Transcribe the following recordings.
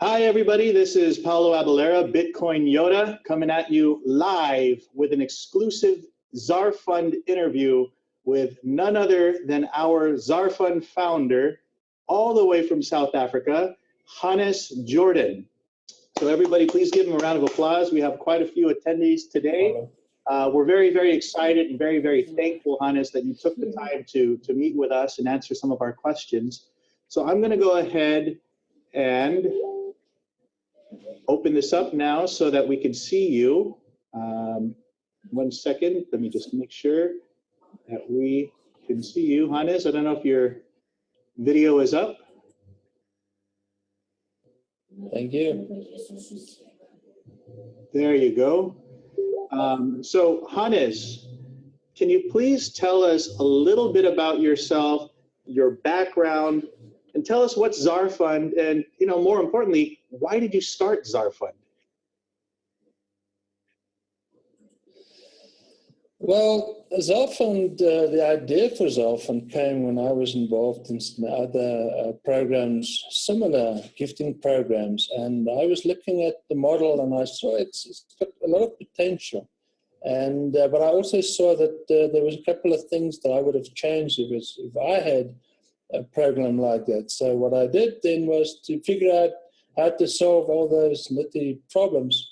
Hi, everybody. This is Paulo Abalera, Bitcoin Yoda, coming at you live with an exclusive Zarfund interview with none other than our Zarfund founder, all the way from South Africa, Hannes Jordaan. So everybody, please give him a round of applause. We have quite a few attendees today. We're very, very excited and very, very thankful, Hannes, that you took the time to meet with us and answer some of our questions. So I'm going to go ahead and open this up now so that we can see you. 1 second, let me just make sure that we can see you. Hannes, I don't know if your video is up. Thank you. There you go. So Hannes, can you please tell us a little bit about yourself, your background, and tell us what's Zarfund, and more importantly, why did you start Zarfund? Well, Zarfund, the idea for Zarfund came when I was involved in some other programs, similar gifting programs, and I was looking at the model and I saw it's got a lot of potential. And but I also saw that there was a couple of things that I would have changed if I had a program like that. So what I did then was to figure out how to solve all those nitty problems,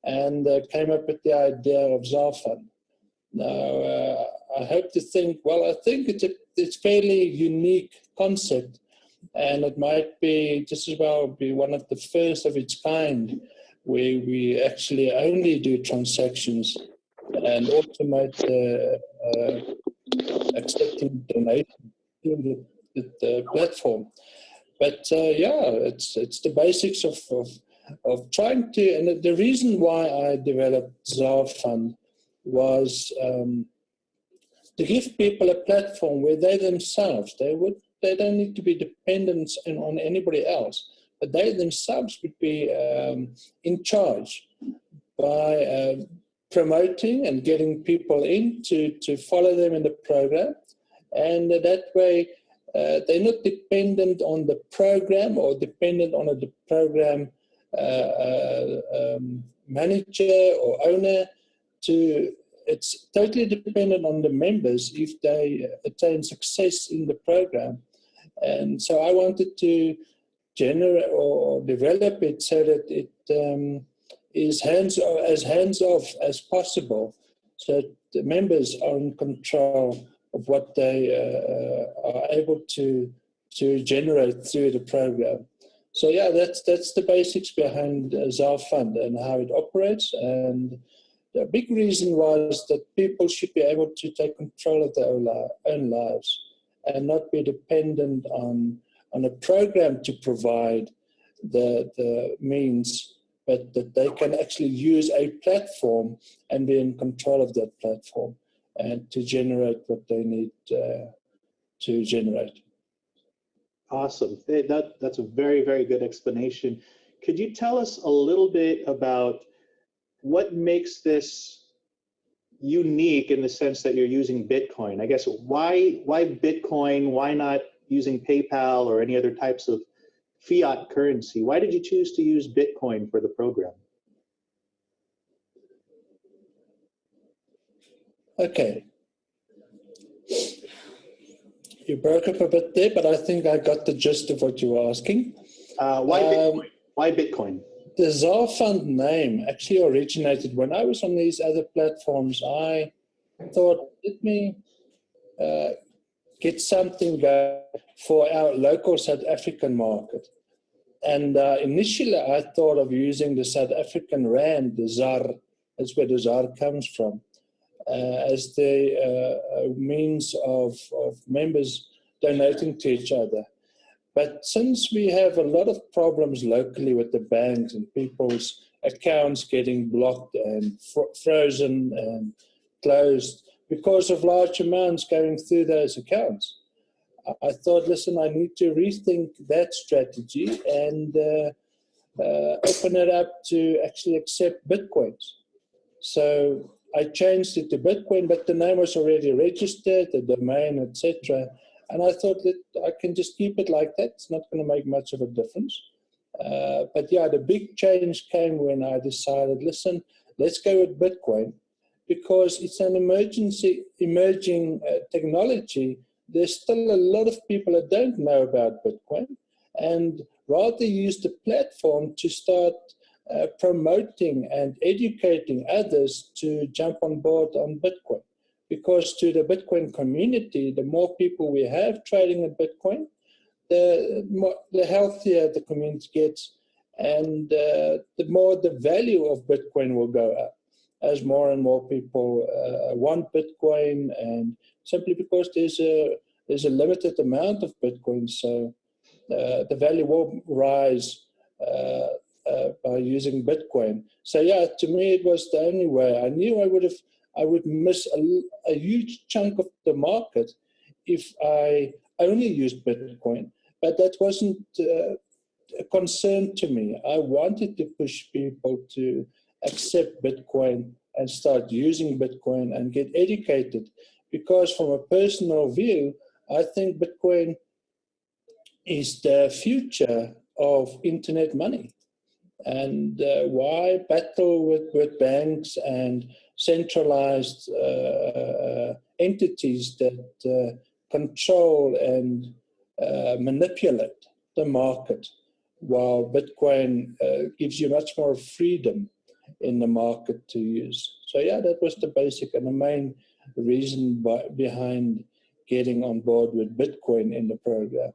and came up with the idea of Zarfund. Now, I hope to think, well, I think it's a fairly unique concept, and it might be just as well be one of the first of its kind, where we actually only do transactions and automate accepting donations through the platform. But yeah, it's the basics of trying to, and the reason why I developed Zarfund was to give people a platform where they themselves, they don't need to be dependent on anybody else, but they themselves would be in charge by promoting and getting people in to follow them in the program. And that way they're not dependent on the program or dependent on the program manager or owner. It's totally dependent on the members if they attain success in the program. And so I wanted to generate or develop it so that it is as hands-off as possible, so that the members are in control of what they are able to generate through the program. So yeah, that's the basics behind Zarfund and how it operates. And the big reason was that people should be able to take control of their own lives and not be dependent on a program to provide the means, but that they can actually use a platform and be in control of that platform and to generate what they need to generate. Awesome. That's a very, very good explanation. Could you tell us a little bit about what makes this unique in the sense that you're using Bitcoin? I guess why Bitcoin? Why not using PayPal or any other types of fiat currency? Why did you choose to use Bitcoin for the program? Okay. You broke up a bit there, but I think I got the gist of what you were asking. Why Bitcoin? Why Bitcoin? The Zarfund name actually originated when I was on these other platforms. I thought, let me get something going for our local South African market. And initially I thought of using the South African rand, the ZAR, that's where the ZAR comes from, as the means of members donating to each other. But since we have a lot of problems locally with the banks and people's accounts getting blocked and frozen and closed because of large amounts going through those accounts, I thought, listen, I need to rethink that strategy and open it up to actually accept Bitcoins. So I changed it to Bitcoin, but the name was already registered, the domain, etc. And I thought that I can just keep it like that. It's not going to make much of a difference. But yeah, the big change came when I decided, listen, let's go with Bitcoin, because it's an emerging technology. There's still a lot of people that don't know about Bitcoin, and rather use the platform to start promoting and educating others to jump on board on Bitcoin. Because to the Bitcoin community, the more people we have trading in Bitcoin, the healthier the community gets, and the more the value of Bitcoin will go up as more and more people want Bitcoin, and simply because there's a limited amount of Bitcoin, so the value will rise by using Bitcoin. So yeah, to me it was the only way. I knew I would miss a huge chunk of the market if I only used Bitcoin, but that wasn't a concern to me. I wanted to push people to accept Bitcoin and start using Bitcoin and get educated, because from a personal view, I think Bitcoin is the future of internet money. And why battle with banks and centralized entities that control and manipulate the market, while Bitcoin gives you much more freedom in the market to use. So yeah, that was the basic and the main reason behind getting on board with Bitcoin in the program.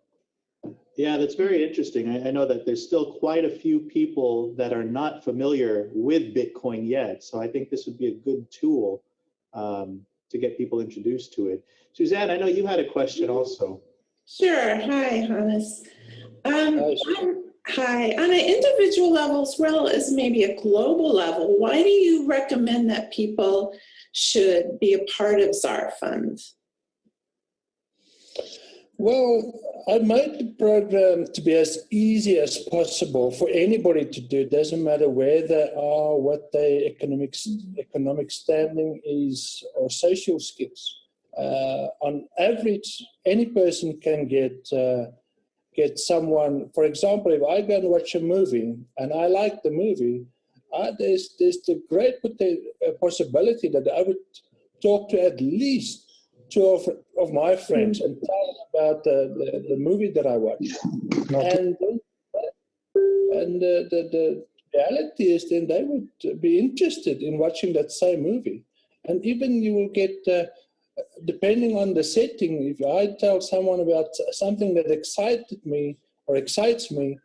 Yeah, that's very interesting. I know that there's still quite a few people that are not familiar with Bitcoin yet. So I think this would be a good tool to get people introduced to it. Suzanne, I know you had a question also. Sure. Hi, Hannes. Hi. On an individual level as well as maybe a global level, why do you recommend that people should be a part of Zarfund? Well, I made the program to be as easy as possible for anybody to do. It doesn't matter where they are, what their economic standing is, or social skills. On average, any person can get someone. For example, if I go and watch a movie and I like the movie, there's the great possibility that I would talk to at least two of my friends and tell them about the movie that I watched. And the reality is then they would be interested in watching that same movie. And even you will get, depending on the setting, if I tell someone about something that excited me or excites me,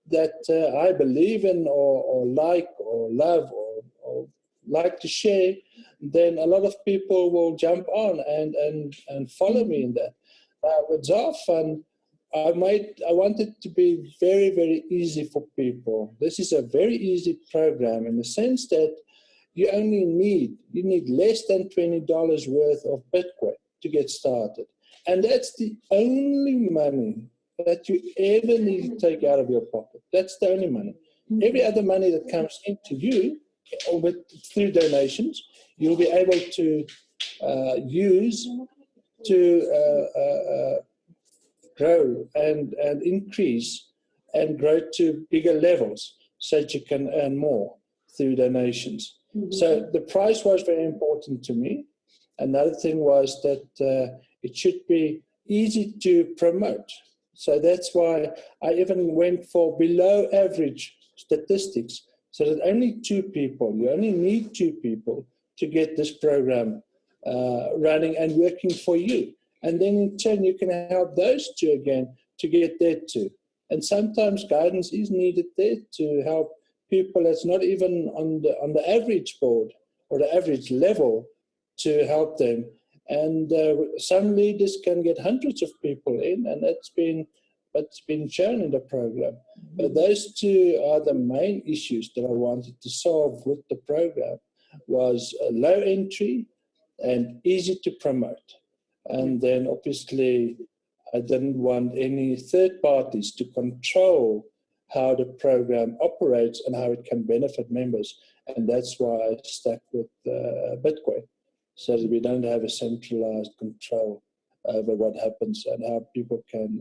that I believe in or like or love or like to share, then a lot of people will jump on and follow me in that. With Zarfund, I wanted to be very, very easy for people. This is a very easy program in the sense that you need less than $20 worth of Bitcoin to get started. And that's the only money that you ever need to take out of your pocket. That's the only money. Every other money that comes into you through donations, you'll be able to use to grow and increase and grow to bigger levels so that you can earn more through donations. So the price was very important to me. Another thing was that it should be easy to promote. So that's why I even went for below average statistics, so that you only need two people to get this program running and working for you. And then in turn, you can help those two again to get there too. And sometimes guidance is needed there to help people that's not even on the average board or the average level to help them. And some leaders can get hundreds of people in, and that's been shown in the program. But those two are the main issues that I wanted to solve with the program, was low entry and easy to promote. And then obviously I didn't want any third parties to control how the program operates and how it can benefit members. And that's why I stuck with Bitcoin, so that we don't have a centralized control over what happens and how people can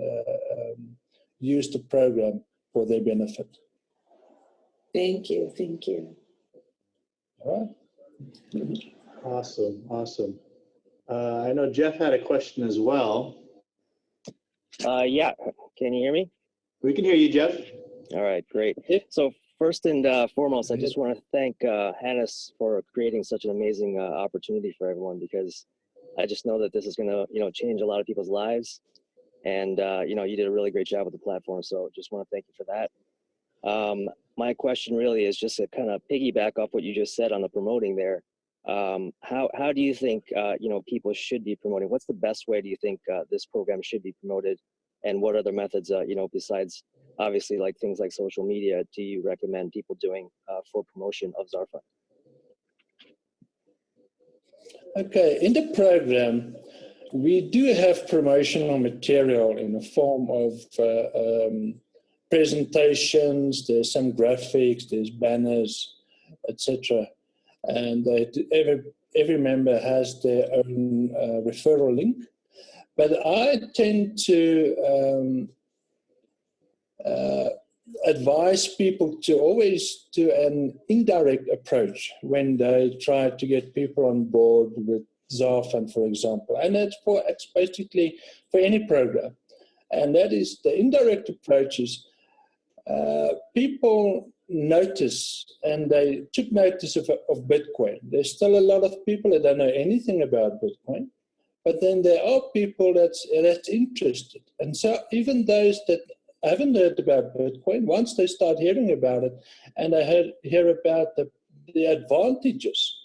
use the program for their benefit. Thank you. Thank you. All right. Awesome, awesome. I know Jeff had a question as well. Yeah, can you hear me? We can hear you, Jeff. All right, great. Yep. So first and foremost, I just want to thank Hannes for creating such an amazing opportunity for everyone, because I just know that this is going to, change a lot of people's lives. And, you did a really great job with the platform. So just want to thank you for that. My question really is just to kind of piggyback off what you just said on the promoting there. How do you think, people should be promoting? What's the best way do you think this program should be promoted? And what other methods, besides obviously like things like social media, do you recommend people doing for promotion of Zarfund? Okay, in the program, we do have promotional material in the form of presentations. There's some graphics, there's banners, etc. And every member has their own referral link. But I tend to advise people to always do an indirect approach when they try to get people on board with Zarfund, for example. And it's basically for any program. And that is the indirect approach is people notice, and they took notice of Bitcoin. There's still a lot of people that don't know anything about Bitcoin, but then there are people that's interested. And so even those that haven't heard about Bitcoin, once they start hearing about it and they hear about the advantages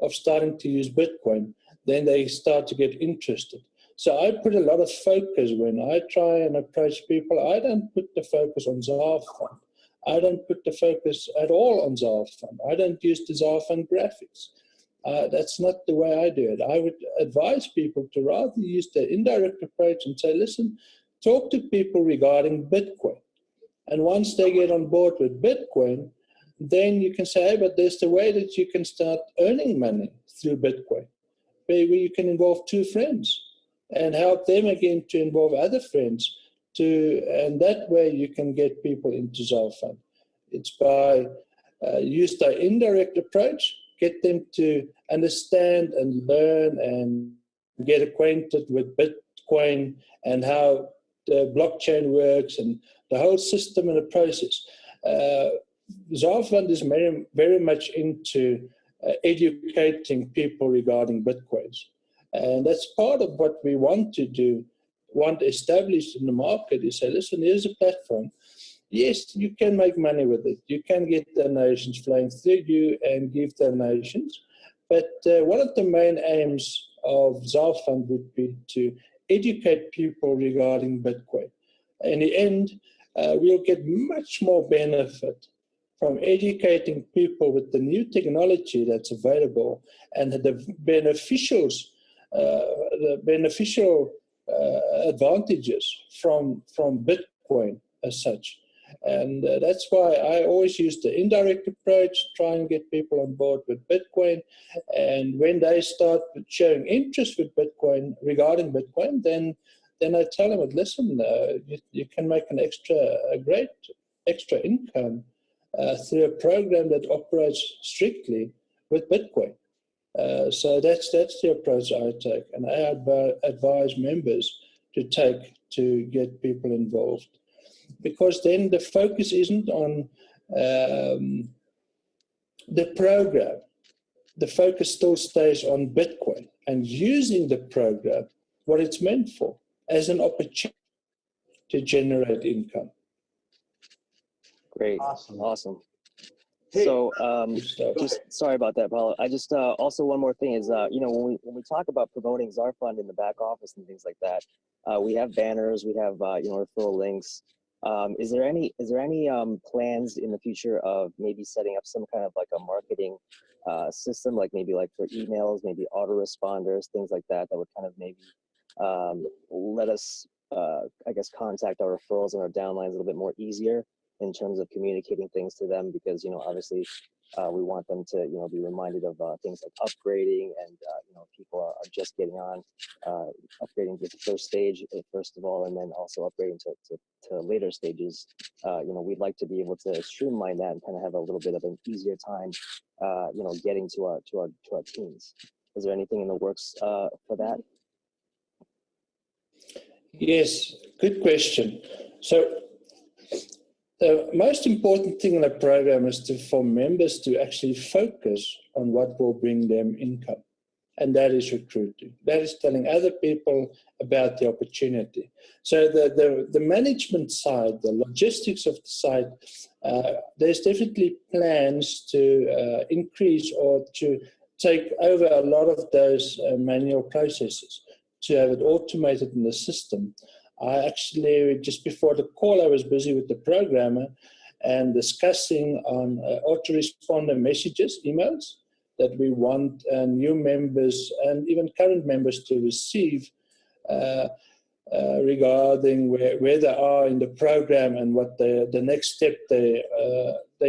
of starting to use Bitcoin, then they start to get interested. So I put a lot of focus when I try and approach people. I don't put the focus on Zarfund. I don't put the focus at all on Zarfund. I don't use the Zarfund graphics. That's not the way I do it. I would advise people to rather use the indirect approach and say, listen, talk to people regarding Bitcoin. And once they get on board with Bitcoin, then you can say, hey, but there's the way that you can start earning money through Bitcoin. Maybe you can involve two friends and help them again to involve other friends and that way you can get people into Zarfund. It's by use the indirect approach, get them to understand and learn and get acquainted with Bitcoin and how the blockchain works and the whole system and the process. Zarfund is very, very much into educating people regarding Bitcoins. And that's part of what we want to do, want established in the market is say, listen, here's a platform. Yes, you can make money with it. You can get donations flowing through you and give donations. But one of the main aims of Zarfund would be to educate people regarding Bitcoin. In the end, we'll get much more benefit from educating people with the new technology that's available and the beneficial advantages from Bitcoin as such. And that's why I always use the indirect approach, try and get people on board with Bitcoin. And when they start showing interest with Bitcoin, regarding Bitcoin, then I tell them, listen, you can make a great extra income through a program that operates strictly with Bitcoin. So that's the approach I take, and I advise members to take to get people involved, because then the focus isn't on the program. The focus still stays on Bitcoin and using the program, what it's meant for, as an opportunity to generate income. Great, awesome. Hey, so just sorry about that, Paulo. I just also one more thing is when we talk about promoting Zarfund in the back office and things like that, we have banners, we have referral links. Is there any plans in the future of maybe setting up some kind of like a marketing system, like maybe like for emails, maybe autoresponders, things like that would kind of maybe let us I guess contact our referrals and our downlines a little bit more easier in terms of communicating things to them, because obviously We want them to, be reminded of things like upgrading, and people are just getting on, upgrading to the first stage first of all, and then also upgrading to later stages. We'd like to be able to streamline that and kind of have a little bit of an easier time, getting to our teams. Is there anything in the works for that? Yes, good question. So the most important thing in the program is for members to actually focus on what will bring them income. And that is recruiting. That is telling other people about the opportunity. So the management side, the logistics of the site, there's definitely plans to increase or to take over a lot of those manual processes, to have it automated in the system. I actually, just before the call, I was busy with the programmer and discussing on autoresponder messages, emails, that we want new members and even current members to receive regarding where they are in the program and what the next step they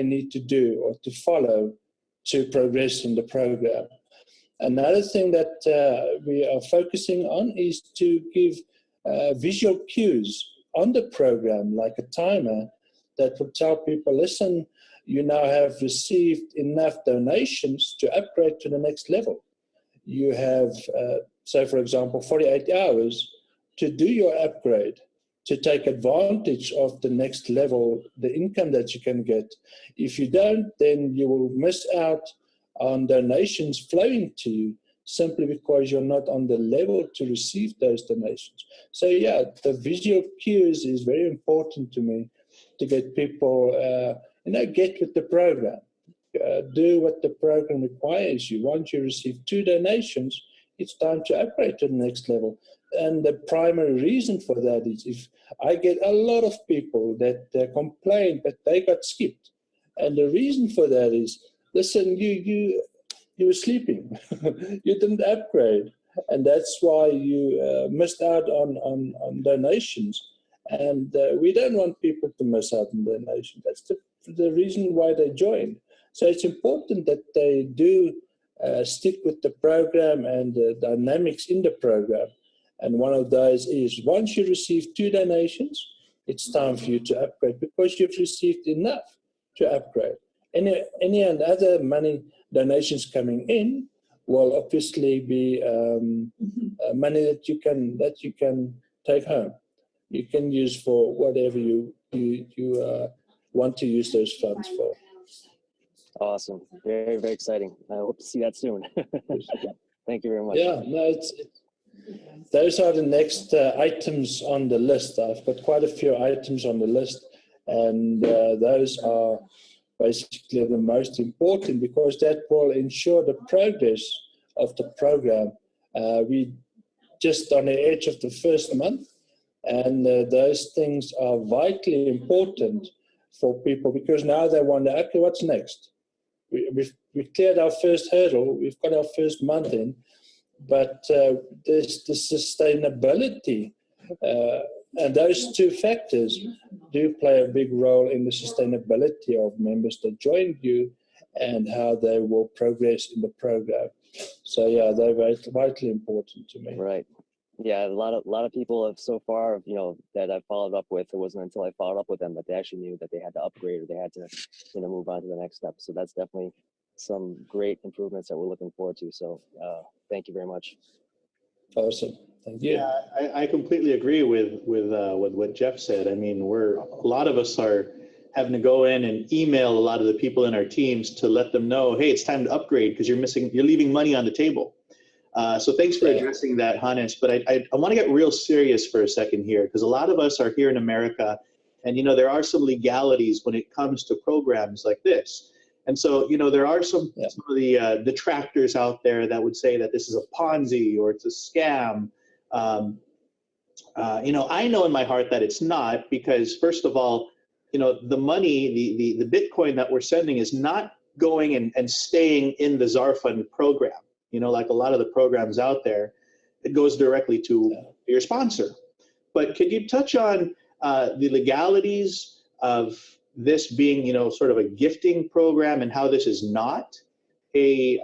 need to do or to follow to progress in the program. Another thing that we are focusing on is to give visual cues on the program, like a timer that would tell people, listen, you now have received enough donations to upgrade to the next level. You have, so for example, 48 hours to do your upgrade, to take advantage of the next level, the income that you can get. If you don't, then you will miss out on donations flowing to you simply because you're not on the level to receive those donations. So yeah, the visual cues is very important to me to get people, get with the program. Do what the program requires you. Once you receive 2 donations, it's time to upgrade to the next level. And the primary reason for that is if I get a lot of people that complain that they got skipped. And the reason for that is, listen, you were sleeping. You didn't upgrade. And that's why you missed out on donations. And we don't want people to miss out on donations. That's the reason why they joined. So it's important that they do stick with the program and the dynamics in the program. And one of those is once you receive 2 donations, it's time for you to upgrade because you've received enough to upgrade. Any other money donations coming in will obviously be money that you can take home. You can use for whatever you want to use those funds for. Awesome. Very, very exciting. I hope to see that soon. Thank you very much. Yeah, no, those are the next items on the list. I've got quite a few items on the list, and those are basically the most important because that will ensure the progress of the program. We just on the edge of the first month, and those things are vitally important for people because now they wonder, okay, what's next? We've cleared our first hurdle, we've got our first month in, but there's the sustainability, and those 2 factors do play a big role in the sustainability of members that join you and how they will progress in the program. So yeah, they're vitally important to me. Right. Yeah, a lot of people have so far, that I've followed up with. It wasn't until I followed up with them that they actually knew that they had to upgrade or they had to, move on to the next step. So that's definitely some great improvements that we're looking forward to. So thank you very much. Awesome. Thank you. Yeah, I completely agree with what Jeff said. I mean, a lot of us are having to go in and email a lot of the people in our teams to let them know, hey, it's time to upgrade because you're leaving money on the table. So thanks for addressing that, Hannes. But I want to get real serious for a second here because a lot of us are here in America, and there are some legalities when it comes to programs like this. And so there are some of the detractors out there that would say that this is a Ponzi or it's a scam. I know in my heart that it's not because first of all, the money, the Bitcoin that we're sending is not going and staying in the Zarfund program. Like a lot of the programs out there, it goes directly to your sponsor. But could you touch on the legalities of this being, sort of a gifting program and how this is not a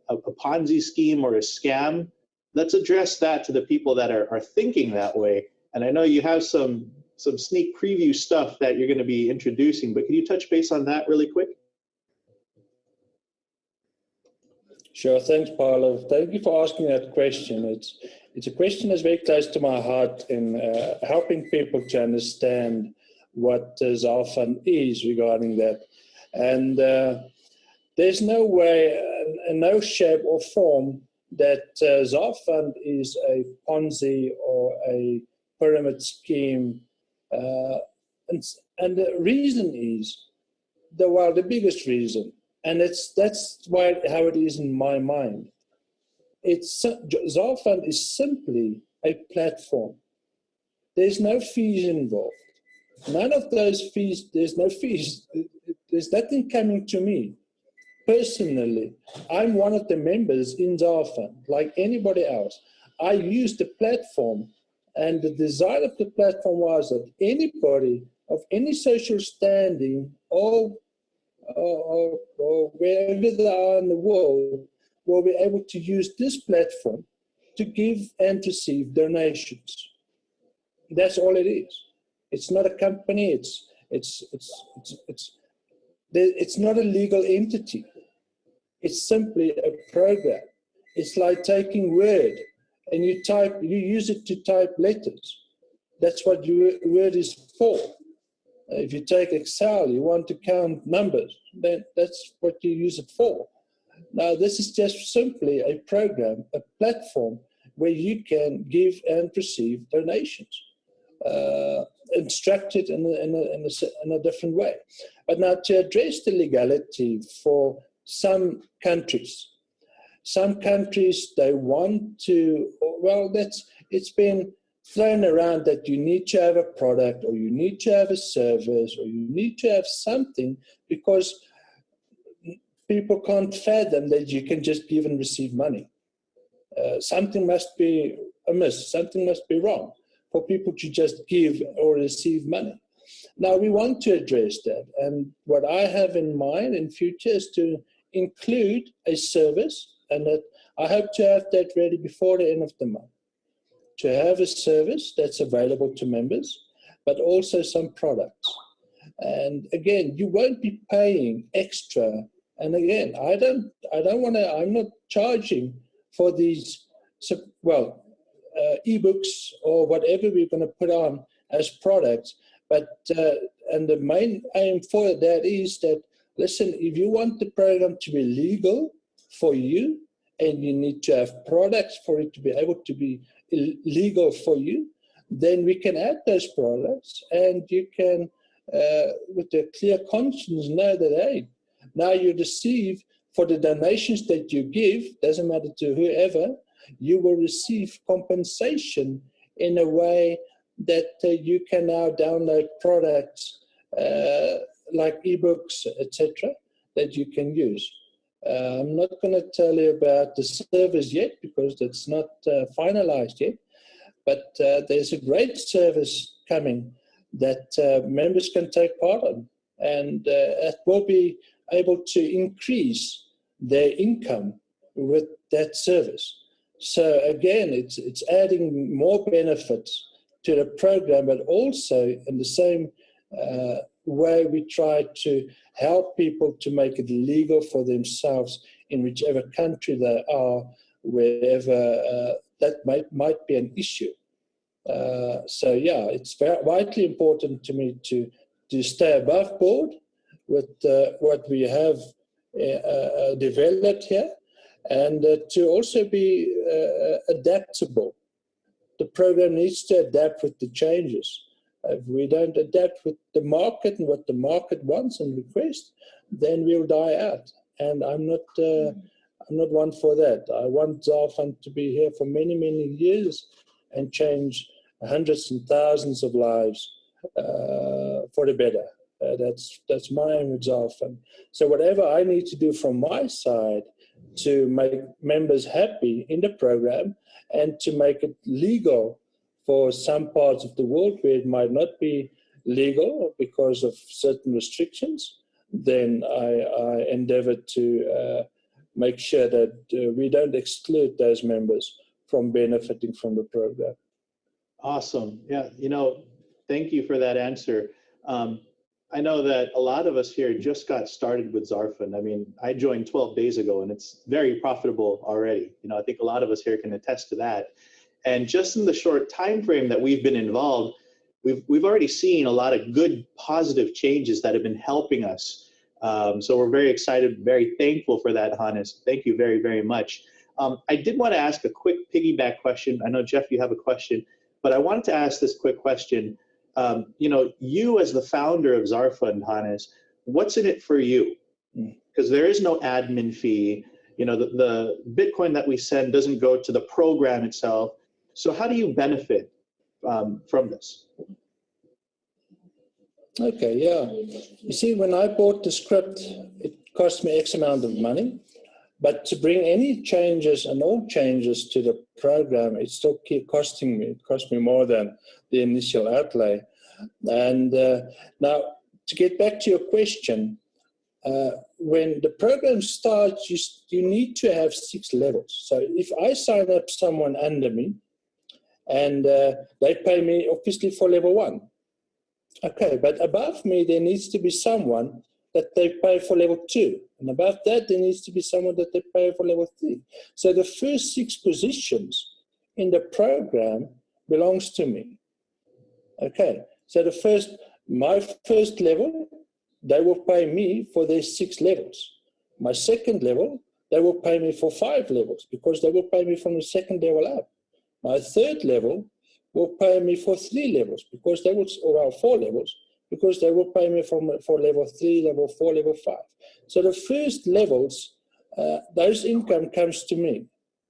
Ponzi scheme or a scam. Let's address that to the people that are thinking that way. And I know you have some sneak preview stuff that you're going to be introducing, but can you touch base on that really quick? Sure, thanks, Paolo. Thank you for asking that question. It's a question that's very close to my heart in helping people to understand what Zarfund is regarding that. And there's no way, no shape or form that Zarfund is a Ponzi or a pyramid scheme. And the reason is, the biggest reason, and that's why how it is in my mind. Zarfund is simply a platform. There's no fees involved. None of those fees, there's no fees. There's nothing coming to me. Personally, I'm one of the members in Zarfund, like anybody else. I use the platform, and the design of the platform was that anybody of any social standing or wherever they are in the world will be able to use this platform to give and receive donations. That's all it is. It's not a company. It's not a legal entity. It's simply a program. It's like taking Word and you use it to type letters. That's what Word is for. If you take Excel, you want to count numbers, then that's what you use it for. Now, this is just simply a program, a platform where you can give and receive donations, instructed in a different way. But now, to address the legality for some countries, they want to, it's been thrown around that you need to have a product or you need to have a service or you need to have something because people can't fathom that you can just give and receive money. Something must be amiss, something must be wrong for people to just give or receive money. Now, we want to address that, and what I have in mind in future is to include a service, and that I hope to have that ready before the end of the month, to have a service that's available to members, but also some products. And again, you won't be paying extra. And again, I'm not charging for these, ebooks or whatever we're going to put on as products. But, and the main aim for that is that, listen, if you want the program to be legal for you, and you need to have products for it to be able to be legal for you, then we can add those products, and you can, with a clear conscience, know that, hey, now you receive for the donations that you give, doesn't matter to whoever, you will receive compensation in a way that you can now download products like ebooks, etc., that you can use. I'm not going to tell you about the service yet because that's not finalized yet, but there's a great service coming that members can take part in, and it will be able to increase their income with that service. So again, it's adding more benefits to the program, but also in the same way we try to help people to make it legal for themselves in whichever country they are, wherever that might be an issue. So yeah, it's vitally important to me to stay above board with what we have developed here, and to also be adaptable. The program needs to adapt with the changes. If we don't adapt with the market and what the market wants and requests, then we'll die out. And I'm not one for that. I want Zarfund to be here for many, many years and change hundreds and thousands of lives for the better. That's my aim with Zarfund. So whatever I need to do from my side to make members happy in the program and to make it legal for some parts of the world where it might not be legal because of certain restrictions, then I endeavor to make sure that we don't exclude those members from benefiting from the program. Awesome. Yeah, thank you for that answer. I know that a lot of us here just got started with Zarfund. I mean, I joined 12 days ago and it's very profitable already. I think a lot of us here can attest to that. And just in the short time frame that we've been involved, we've already seen a lot of good, positive changes that have been helping us. So we're very excited, very thankful for that, Hannes. Thank you very, very much. I did want to ask a quick piggyback question. I know, Jeff, you have a question, but I wanted to ask this quick question. You as the founder of Zarfund, Hannes, what's in it for you? Because there is no admin fee. The Bitcoin that we send doesn't go to the program itself. So how do you benefit from this? Okay, yeah. You see, when I bought the script, it cost me X amount of money. But to bring any changes and all changes to the program, it still keep costing me. It cost me more than the initial outlay. And now, to get back to your question, when the program starts, you need to have 6 levels. So if I sign up someone under me, and they pay me obviously for level 1. Okay, but above me, there needs to be someone that they pay for level 2. And above that, there needs to be someone that they pay for level 3. So the first 6 positions in the program belongs to me. Okay, so my first level, they will pay me for their 6 levels. My second level, they will pay me for 5 levels because they will pay me from the second level up. My third level will pay me for 3 levels because they will, or 4 levels, because they will pay me for level 3, level 4, level 5. So the first levels, those income comes to me.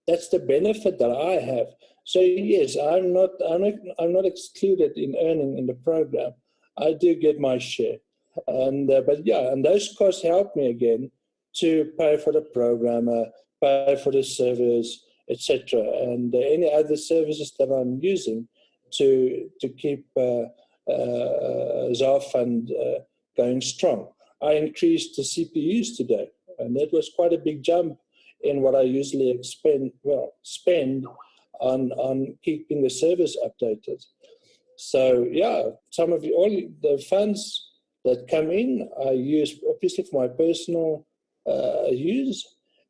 That's the benefit that I have. So yes, I'm not excluded in earning in the program. I do get my share, and those costs help me again to pay for the programmer, pay for the servers, etc., and any other services that I'm using to keep Zarfund going strong. I increased the CPUs today, and that was quite a big jump in what I usually spend on keeping the servers updated. So yeah, all the funds that come in, I use obviously for my personal use,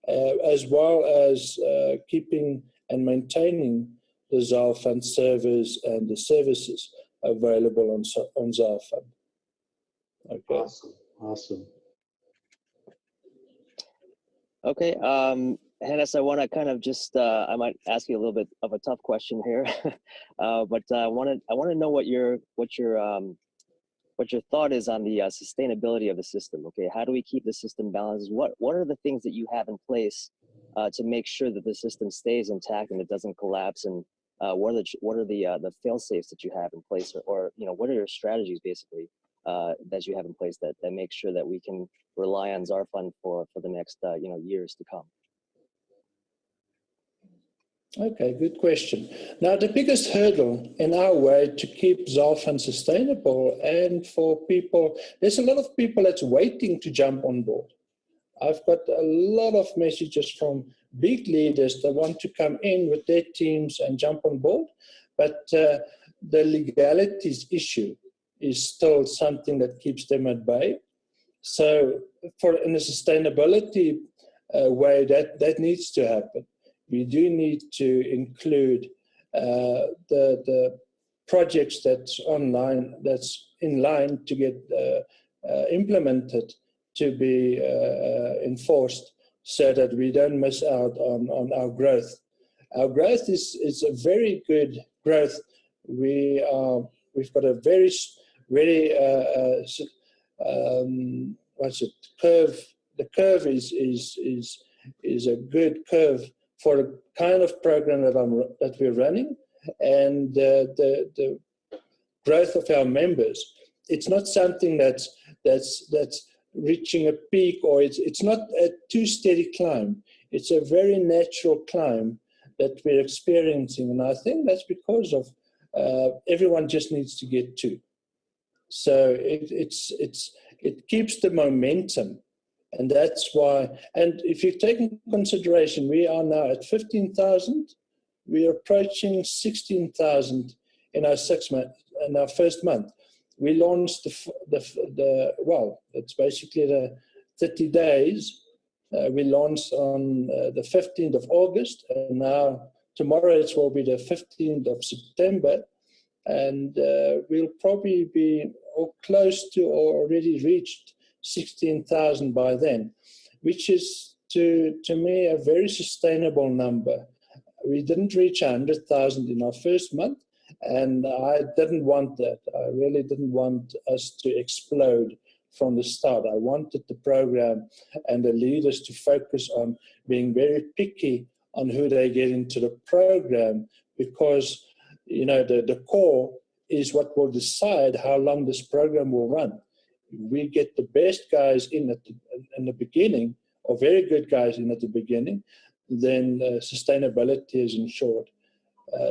as well as keeping and maintaining the Zarfund servers and the services available on Zarfund. Okay. Awesome. Okay, Hannes, I want to kind of just, I might ask you a little bit of a tough question here, but I want to know what your thought is on the sustainability of the system. Okay, how do we keep the system balanced? What are the things that you have in place to make sure that the system stays intact and it doesn't collapse? And what are the fail safes that you have in place, or what are your strategies basically that you have in place that make sure that we can rely on Zarfund for the next years to come? Okay, good question. Now, the biggest hurdle in our way to keep Zarfund sustainable and for people, there's a lot of people that's waiting to jump on board. I've got a lot of messages from big leaders that want to come in with their teams and jump on board, but the legalities issue is still something that keeps them at bay. So in a sustainability way, that needs to happen. We do need to include the projects that's online, that's in line to get implemented, to be enforced, so that we don't miss out on our growth. Our growth is a very good growth. We've got a very curve. The curve is a good curve for the kind of program that we're running, and the growth of our members. It's not something that's reaching a peak, or it's not a too steady climb. It's a very natural climb that we're experiencing, and I think that's because of everyone just needs to get to. So it keeps the momentum. And that's why, and if you take into consideration, we are now at 15,000, we are approaching 16,000 in our 6 months, in our first month. We launched well, it's basically the 30 days. We launched on the 15th of August, and now tomorrow it will be the 15th of September, and we'll probably be close to or already reached 16,000 by then, which is to me a very sustainable number. We didn't reach 100,000 in our first month, and I didn't want that. I really didn't want us to explode from the start. I wanted the program and the leaders to focus on being very picky on who they get into the program, because the core is what will decide how long this program will run. We get the best guys in the beginning, or very good guys in at the beginning, then sustainability is ensured.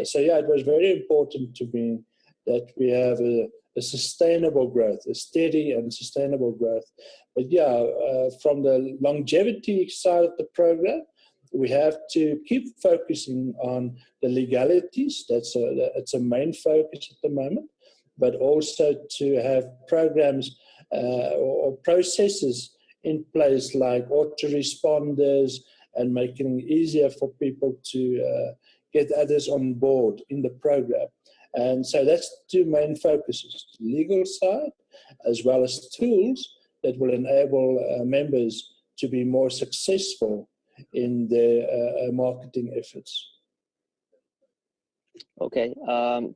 So yeah, it was very important to me that we have a sustainable growth, a steady and sustainable growth. But yeah, from the longevity side of the program, we have to keep focusing on the legalities. It's a main focus at the moment, but also to have programs or processes in place like autoresponders and making it easier for people to get others on board in the program. And so that's two main focuses, legal side, as well as tools that will enable members to be more successful in their marketing efforts. Okay,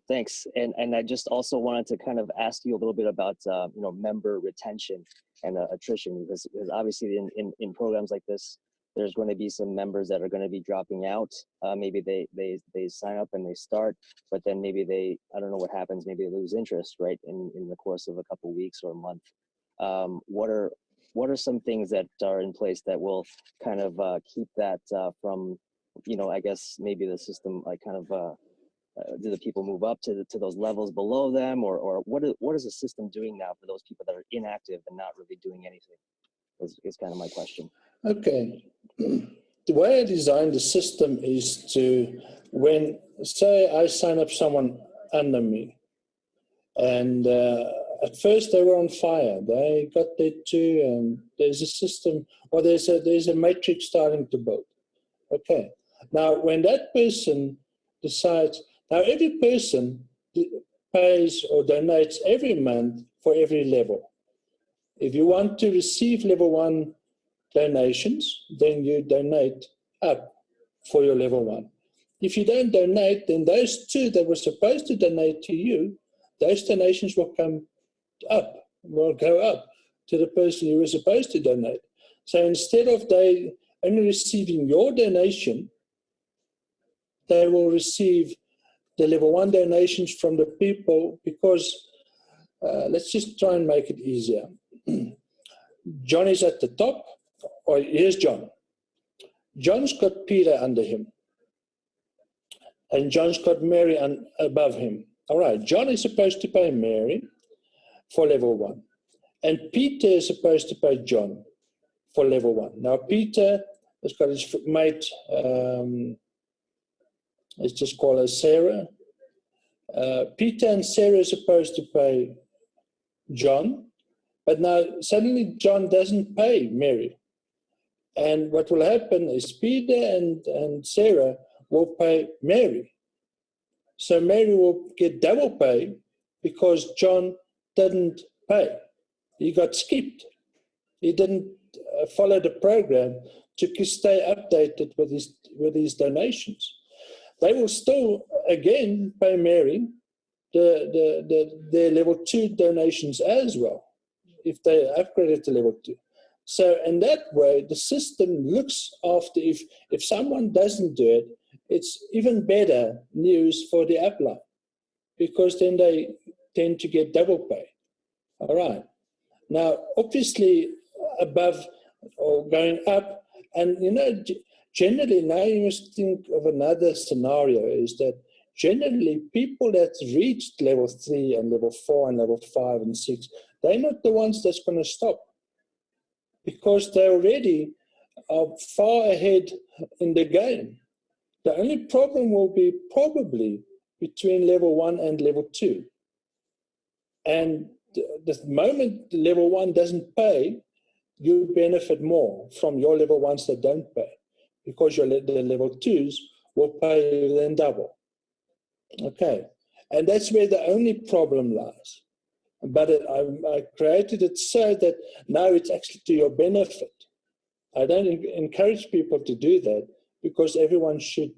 thanks. And I just also wanted to kind of ask you a little bit about member retention and attrition, because obviously in programs like this, there's going to be some members that are going to be dropping out. Maybe they sign up and they start, but then maybe I don't know what happens, maybe they lose interest, right, in the course of a couple of weeks or a month. What are some things that are in place that will kind of keep that from, I guess maybe the system like kind of do the people move up to those levels below them, or what is the system doing now for those people that are inactive and not really doing anything? Is kind of my question. Okay. The way I designed the system is to, when, say I sign up someone under me, and at first they were on fire. They got there too, and there's a system, or there's a matrix starting to build. Okay. Now, when that person decides, now every person pays or donates every month for every level. If you want to receive level 1 donations, then you donate up for your level 1. If you don't donate, then those 2 that were supposed to donate to you, those donations will go up to the person who was supposed to donate. So instead of they only receiving your donation, they will receive the level 1 donations from the people, because let's just try and make it easier. John is at the top, or here's John. John's got Peter under him, and John's got Mary above him. All right, John is supposed to pay Mary for level 1, and Peter is supposed to pay John for level 1. Now, Peter has got his mate, let's just call her Sarah. Peter and Sarah are supposed to pay John, but now suddenly John doesn't pay Mary. And what will happen is Peter and Sarah will pay Mary. So Mary will get double pay because John didn't pay. He got skipped. He didn't follow the program to stay updated with his donations. They will still, again, pay Mary their level 2 donations as well, if they upgraded to level 2. So in that way, the system looks after, if someone doesn't do it, it's even better news for the upline, because then they tend to get double pay. All right. Now, obviously, above or going up, and generally now you must think of another scenario, is that generally people that reached level 3 and level 4 and level 5 and 6, they're not the ones that's going to stop, because they already are far ahead in the game. The only problem will be probably between level 1 and level 2. And the moment level 1 doesn't pay, you benefit more from your level 1s that don't pay, because the level 2s will pay then double. Okay, and that's where the only problem lies. But I created it so that now it's actually to your benefit. I don't encourage people to do that, because everyone should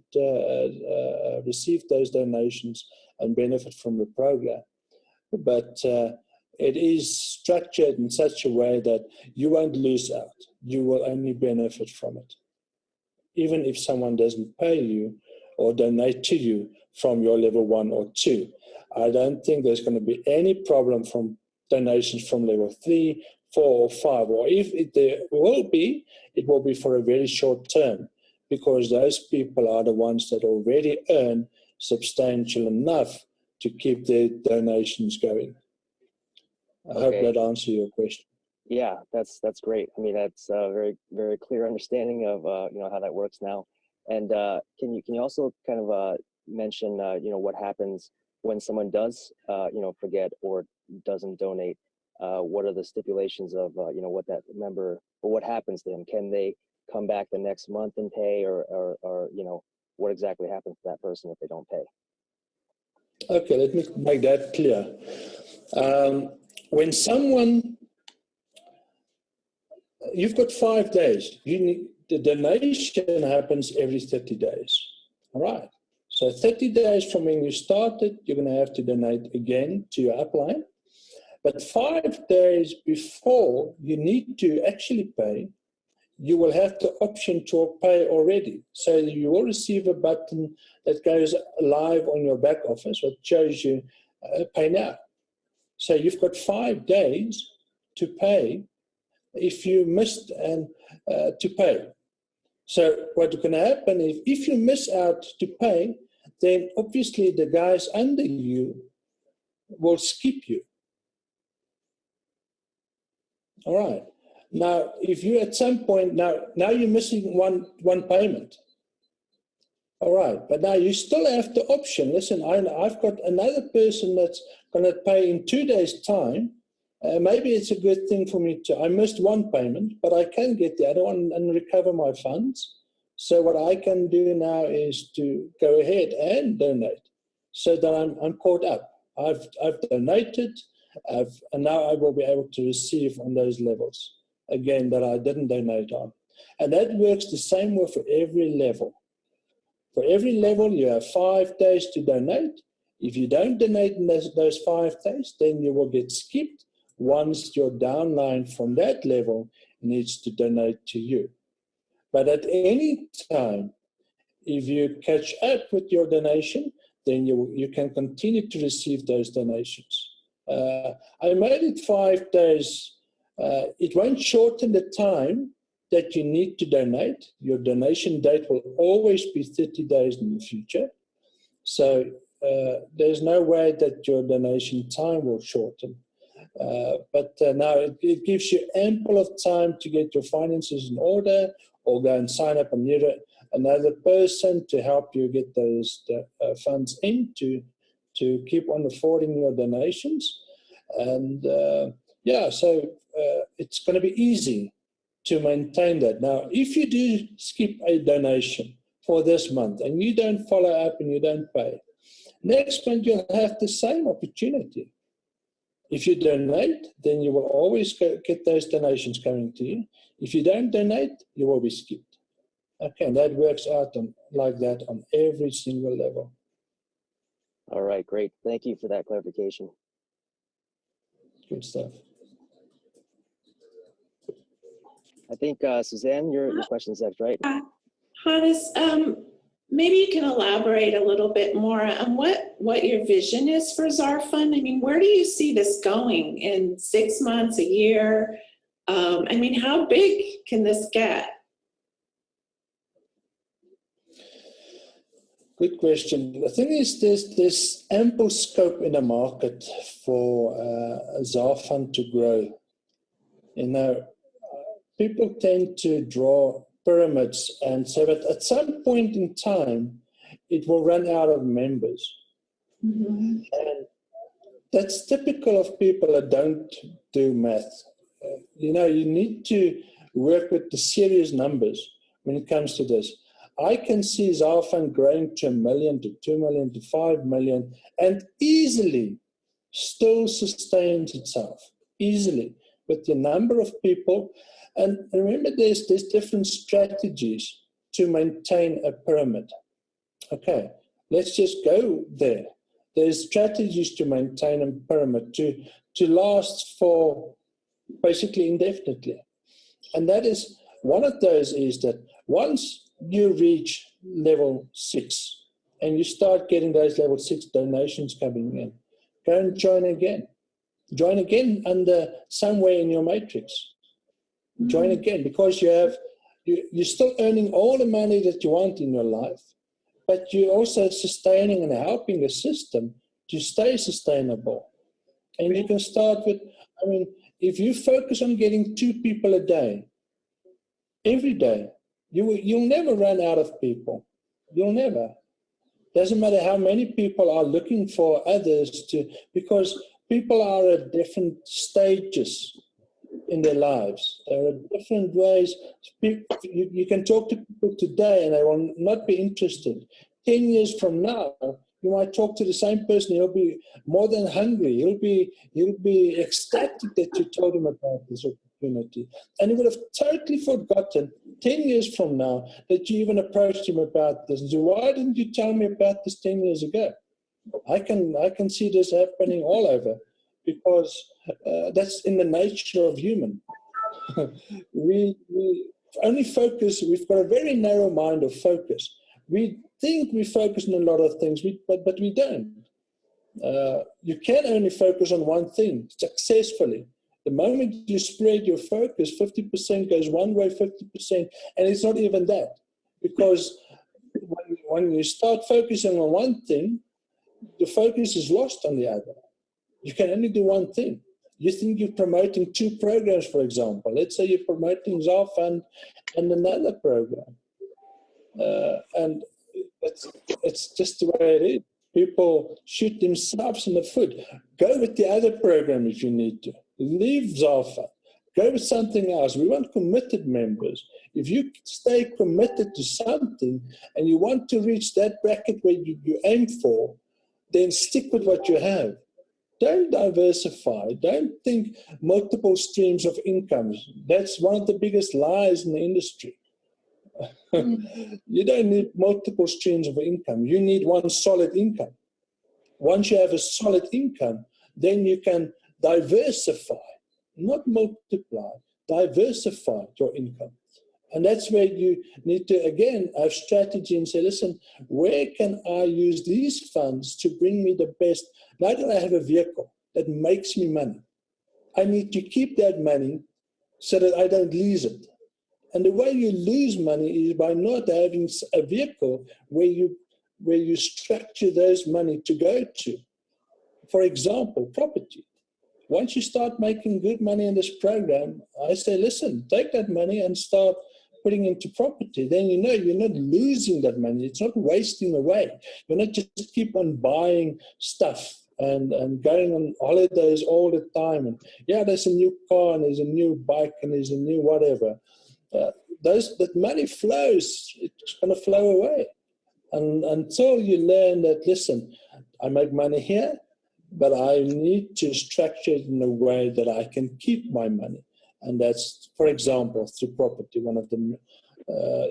receive those donations and benefit from the program. But it is structured in such a way that you won't lose out. You will only benefit from it, even if someone doesn't pay you or donate to you from your level 1 or 2. I don't think there's going to be any problem from donations from level 3, 4 or 5, or if there will be, it will be for a very short term, because those people are the ones that already earn substantial enough to keep their donations going. I hope that answers your question. Yeah, that's great. I mean, that's a very, very clear understanding of how that works now. And can you also kind of mention what happens when someone does forget or doesn't donate? What are the stipulations of what that member, or what happens to them? Can they come back the next month and pay, or what exactly happens to that person if they don't pay? Okay, let me make that clear. When someone, you've got 5 days. The donation happens every 30 days. All right. So 30 days from when you started, you're going to have to donate again to your upline. But 5 days before you need to actually pay, you will have the option to pay already. So you will receive a button that goes live on your back office, which shows you pay now. So you've got 5 days to pay if you missed and to pay. So what's going to happen is, if you miss out to pay, then obviously the guys under you will skip you. All right. Now, if you at some point, now you're missing one payment. All right. But now you still have the option. Listen, I've got another person that's going to pay in 2 days' time. Maybe it's a good thing for me I missed one payment, but I can get the other one and recover my funds. So what I can do now is to go ahead and donate, so that I'm caught up. I've donated, and now I will be able to receive on those levels again that I didn't donate on. And that works the same way for every level. For every level, you have 5 days to donate. If you don't donate in those 5 days, then you will get skipped once your downline from that level needs to donate to you. But at any time, if you catch up with your donation, then you can continue to receive those donations. I made it 5 days. It won't shorten the time that you need to donate. Your donation date will always be 30 days in the future. So there's no way that your donation time will shorten. But now it gives you ample of time to get your finances in order, or go and sign up another person to help you get those funds in to keep on affording your donations. And so it's going to be easy to maintain that. Now, if you do skip a donation for this month and you don't follow up and you don't pay, next month you'll have the same opportunity. If you donate, then you will always get those donations coming to you. If you don't donate, you will be skipped. Okay, and that works out like that on every single level. All right, great. Thank you for that clarification. Good stuff. I think, Suzanne, your question's next, right? Hannes, maybe you can elaborate a little bit more on what your vision is for Zarfund. I mean, where do you see this going in 6 months, a year? I mean, how big can this get? Good question. The thing is, there's ample scope in the market for Zarfund to grow. You know, people tend to draw pyramids and say that at some point in time, it will run out of members. Mm-hmm. And that's typical of people that don't do math. You know, you need to work with the serious numbers when it comes to this. I can see Zarfund growing to 1 million, to 2 million, to 5 million, and easily still sustains itself, easily, with the number of people. And remember, there's different strategies to maintain a pyramid. Okay, let's just go there. There's strategies to maintain a pyramid, to last for basically indefinitely. And that is, one of those is that once you reach level 6 and you start getting those level 6 donations coming in, go and join again. Join again under somewhere in your matrix. Join again, because you're still earning all the money that you want in your life, but you're also sustaining and helping the system to stay sustainable. And you can start with, I mean, if you focus on getting 2 people a day, every day, you'll never run out of people. You'll never. Doesn't matter how many people are looking for others to, because people are at different stages in their lives. There are different ways. You can talk to people today and they will not be interested. 10 years from now, you might talk to the same person. He'll be more than hungry. He'll be ecstatic that you told him about this opportunity. And he would have totally forgotten 10 years from now that you even approached him about this. And so, why didn't you tell me about this 10 years ago? I can see this happening all over, because that's in the nature of human. we only focus, we've got a very narrow mind of focus. We think we focus on a lot of things, but we don't. You can only focus on one thing successfully. The moment you spread your focus, 50% goes one way, 50%, and it's not even that. Because when you start focusing on one thing, the focus is lost on the other. You can only do one thing. You think you're promoting 2 programs, for example. Let's say you're promoting Zarfund and another program. And it's just the way it is. People shoot themselves in the foot. Go with the other program if you need to. Leave Zarfund. Go with something else. We want committed members. If you stay committed to something and you want to reach that bracket where you aim for, then stick with what you have. Don't diversify. Don't think multiple streams of income. That's one of the biggest lies in the industry. You don't need multiple streams of income. You need one solid income. Once you have a solid income, then you can diversify, not multiply, diversify your income. And that's where you need to, again, have strategy and say, listen, where can I use these funds to bring me the best? Now that I have a vehicle that makes me money, I need to keep that money so that I don't lose it. And the way you lose money is by not having a vehicle where you structure those money to go to. For example, property. Once you start making good money in this program, I say, listen, take that money and start putting into property. Then you know you're not losing that money. It's not wasting away. You're not just keep on buying stuff and going on holidays all the time. And yeah, there's a new car and there's a new bike and there's a new whatever. That money flows. It's going to flow away. And until you learn that, listen, I make money here, but I need to structure it in a way that I can keep my money. And that's, for example, through property, one of the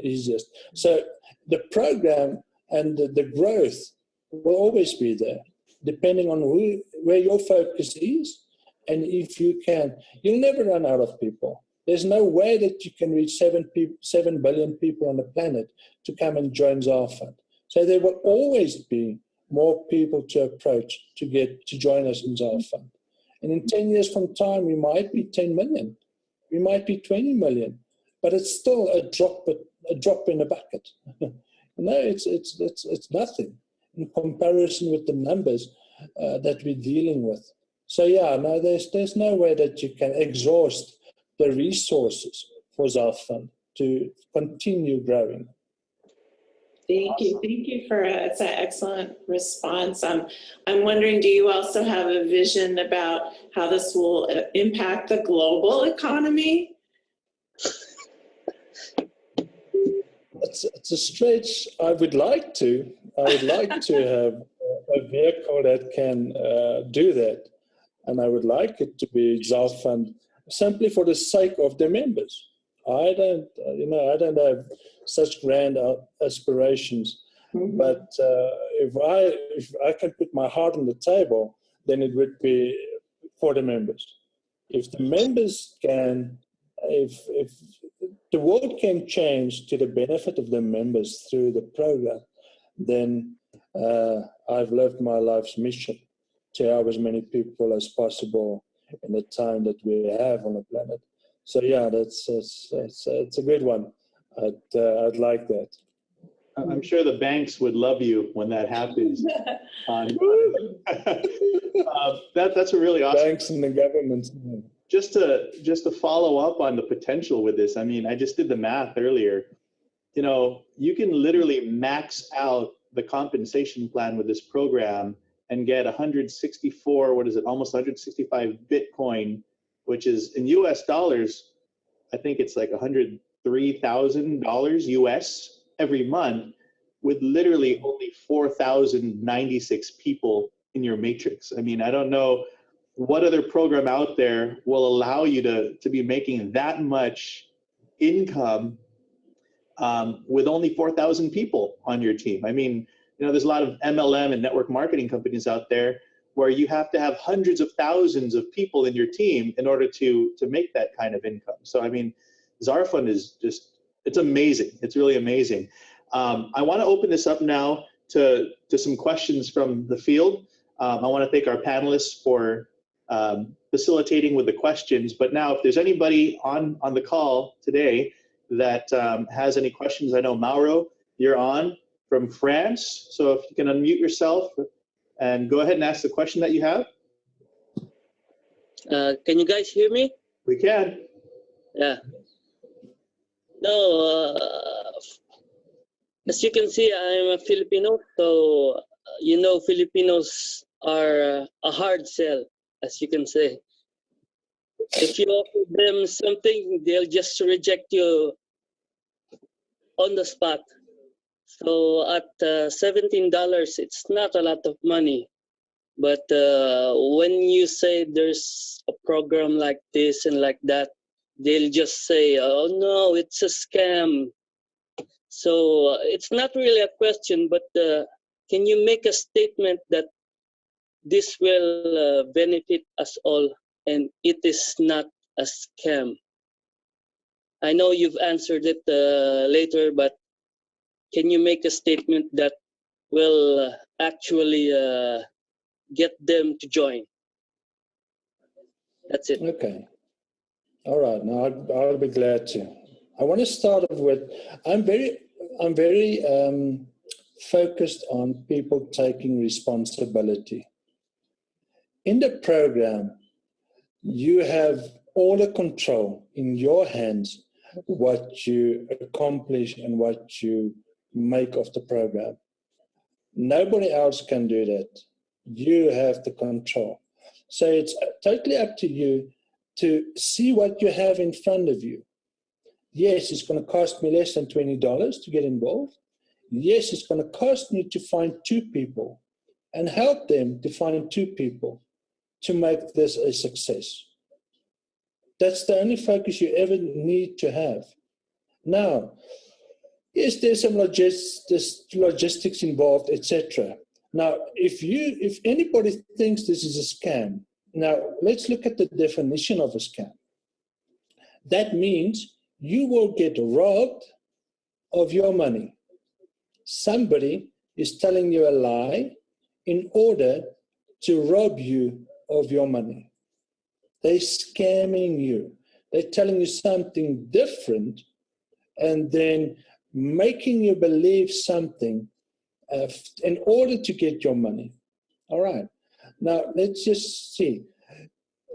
easiest. So the program and the growth will always be there, depending on where your focus is. And if you can, you'll never run out of people. There's no way that you can reach 7 billion people on the planet to come and join Zarfund. So there will always be more people to approach to join us in Zarfund. And in 10 years from time, we might be 10 million. We might be 20 million. But it's still a drop in the bucket. No, it's nothing in comparison with the numbers that we're dealing with. So yeah, no, there's no way that you can exhaust the resources for Zarfund to continue growing. Thank you. Thank you for it's an excellent response. I'm wondering, do you also have a vision about how this will impact the global economy? It's a stretch. I would like to have a vehicle that can do that, and I would like it to be Zarfund simply for the sake of the members. I don't have such grand aspirations, but if I can put my heart on the table, then it would be for the members. If the members can, if the world can change to the benefit of the members through the program, then I've lived my life's mission to help as many people as possible in the time that we have on the planet. So yeah, it's a good one. I'd like that. I'm sure the banks would love you when that happens. That's a really awesome. Banks and the government. Just to follow up on the potential with this, I mean, I just did the math earlier. You know, you can literally max out the compensation plan with this program and get 164, what is it, almost 165 Bitcoin, which is in US dollars, I think it's like $103,000 US every month, with literally only 4,096 people in your matrix. I mean, I don't know what other program out there will allow you to be making that much income with only 4,000 people on your team. I mean, you know, there's a lot of MLM and network marketing companies out there where you have to have hundreds of thousands of people in your team in order to make that kind of income. So, I mean, Zarfund is just, it's amazing. It's really amazing. I want to open this up now to some questions from the field. I want to thank our panelists for facilitating with the questions. But now, if there's anybody on the call today that has any questions, I know Mauro, you're on from France. So if you can unmute yourself and go ahead and ask the question that you have. Can you guys hear me? We can. Yeah. No, as you can see, I'm a Filipino. So, you know, Filipinos are a hard sell, as you can say. If you offer them something, they'll just reject you on the spot. So at $17, it's not a lot of money. But when you say there's a program like this and like that, they'll just say, oh no, it's a scam. So it's not really a question, but can you make a statement that this will benefit us all and it is not a scam? I know you've answered it later, but can you make a statement that will actually get them to join? That's it. Okay. All right. Now I'll be glad to. I want to start off with, I'm very focused on people taking responsibility. In the program, you have all the control in your hands, what you accomplish and what you make of the program. Nobody else can do that. You have the control. So it's totally up to you to see what you have in front of you. Yes, it's going to cost me less than $20 to get involved. Yes, it's going to cost me to find 2 people and help them to find 2 people to make this a success. That's the only focus you ever need to have. Now, yes, there's some logistics involved, etc. Now, if anybody thinks this is a scam, now let's look at the definition of a scam. That means you will get robbed of your money. Somebody is telling you a lie in order to rob you of your money. They're scamming you. They're telling you something different, and then making you believe something in order to get your money. All right. Now, let's just see.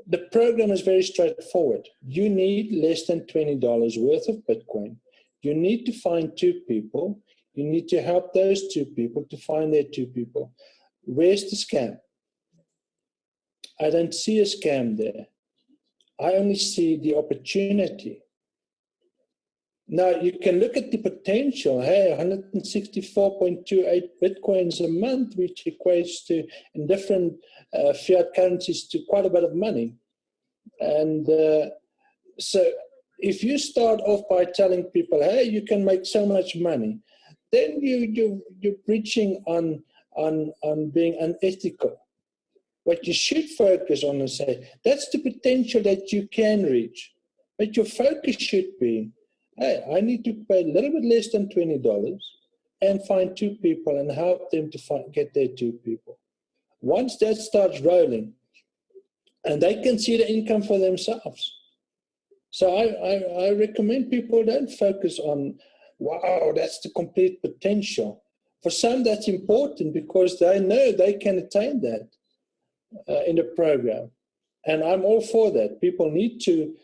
The program is very straightforward. You need less than $20 worth of Bitcoin. You need to find 2 people. You need to help those 2 people to find their 2 people. Where's the scam? I don't see a scam there. I only see the opportunity. Now, you can look at the potential. Hey, 164.28 Bitcoins a month, which equates to, in different fiat currencies, to quite a bit of money. And so if you start off by telling people, hey, you can make so much money, then you're preaching on being unethical. What you should focus on and say, that's the potential that you can reach. But your focus should be, hey, I need to pay a little bit less than $20 and find 2 people and help them to get their 2 people. Once that starts rolling, and they can see the income for themselves. So I recommend people don't focus on, wow, that's the complete potential. For some, that's important because they know they can attain that in the program. And I'm all for that. People need to,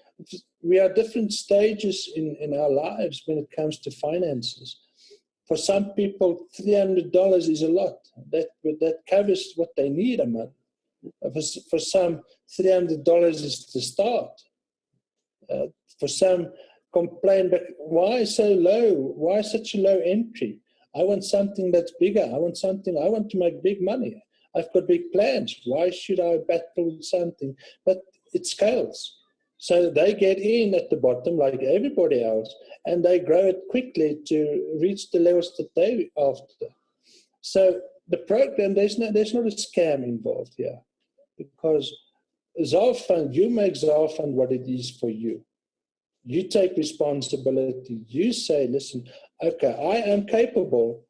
we are different stages in our lives when it comes to finances. For some people, $300 is a lot. That covers what they need a month. For some, $300 is the start. For some, complain, but why so low? Why such a low entry? I want something that's bigger. I want to make big money. I've got big plans. Why should I battle with something? But it scales. So they get in at the bottom like everybody else, and they grow it quickly to reach the levels that they after. So the program, there's not a scam involved here, because Zarfund, you make Zarfund what it is for you. You take responsibility. You say, listen, okay, I am capable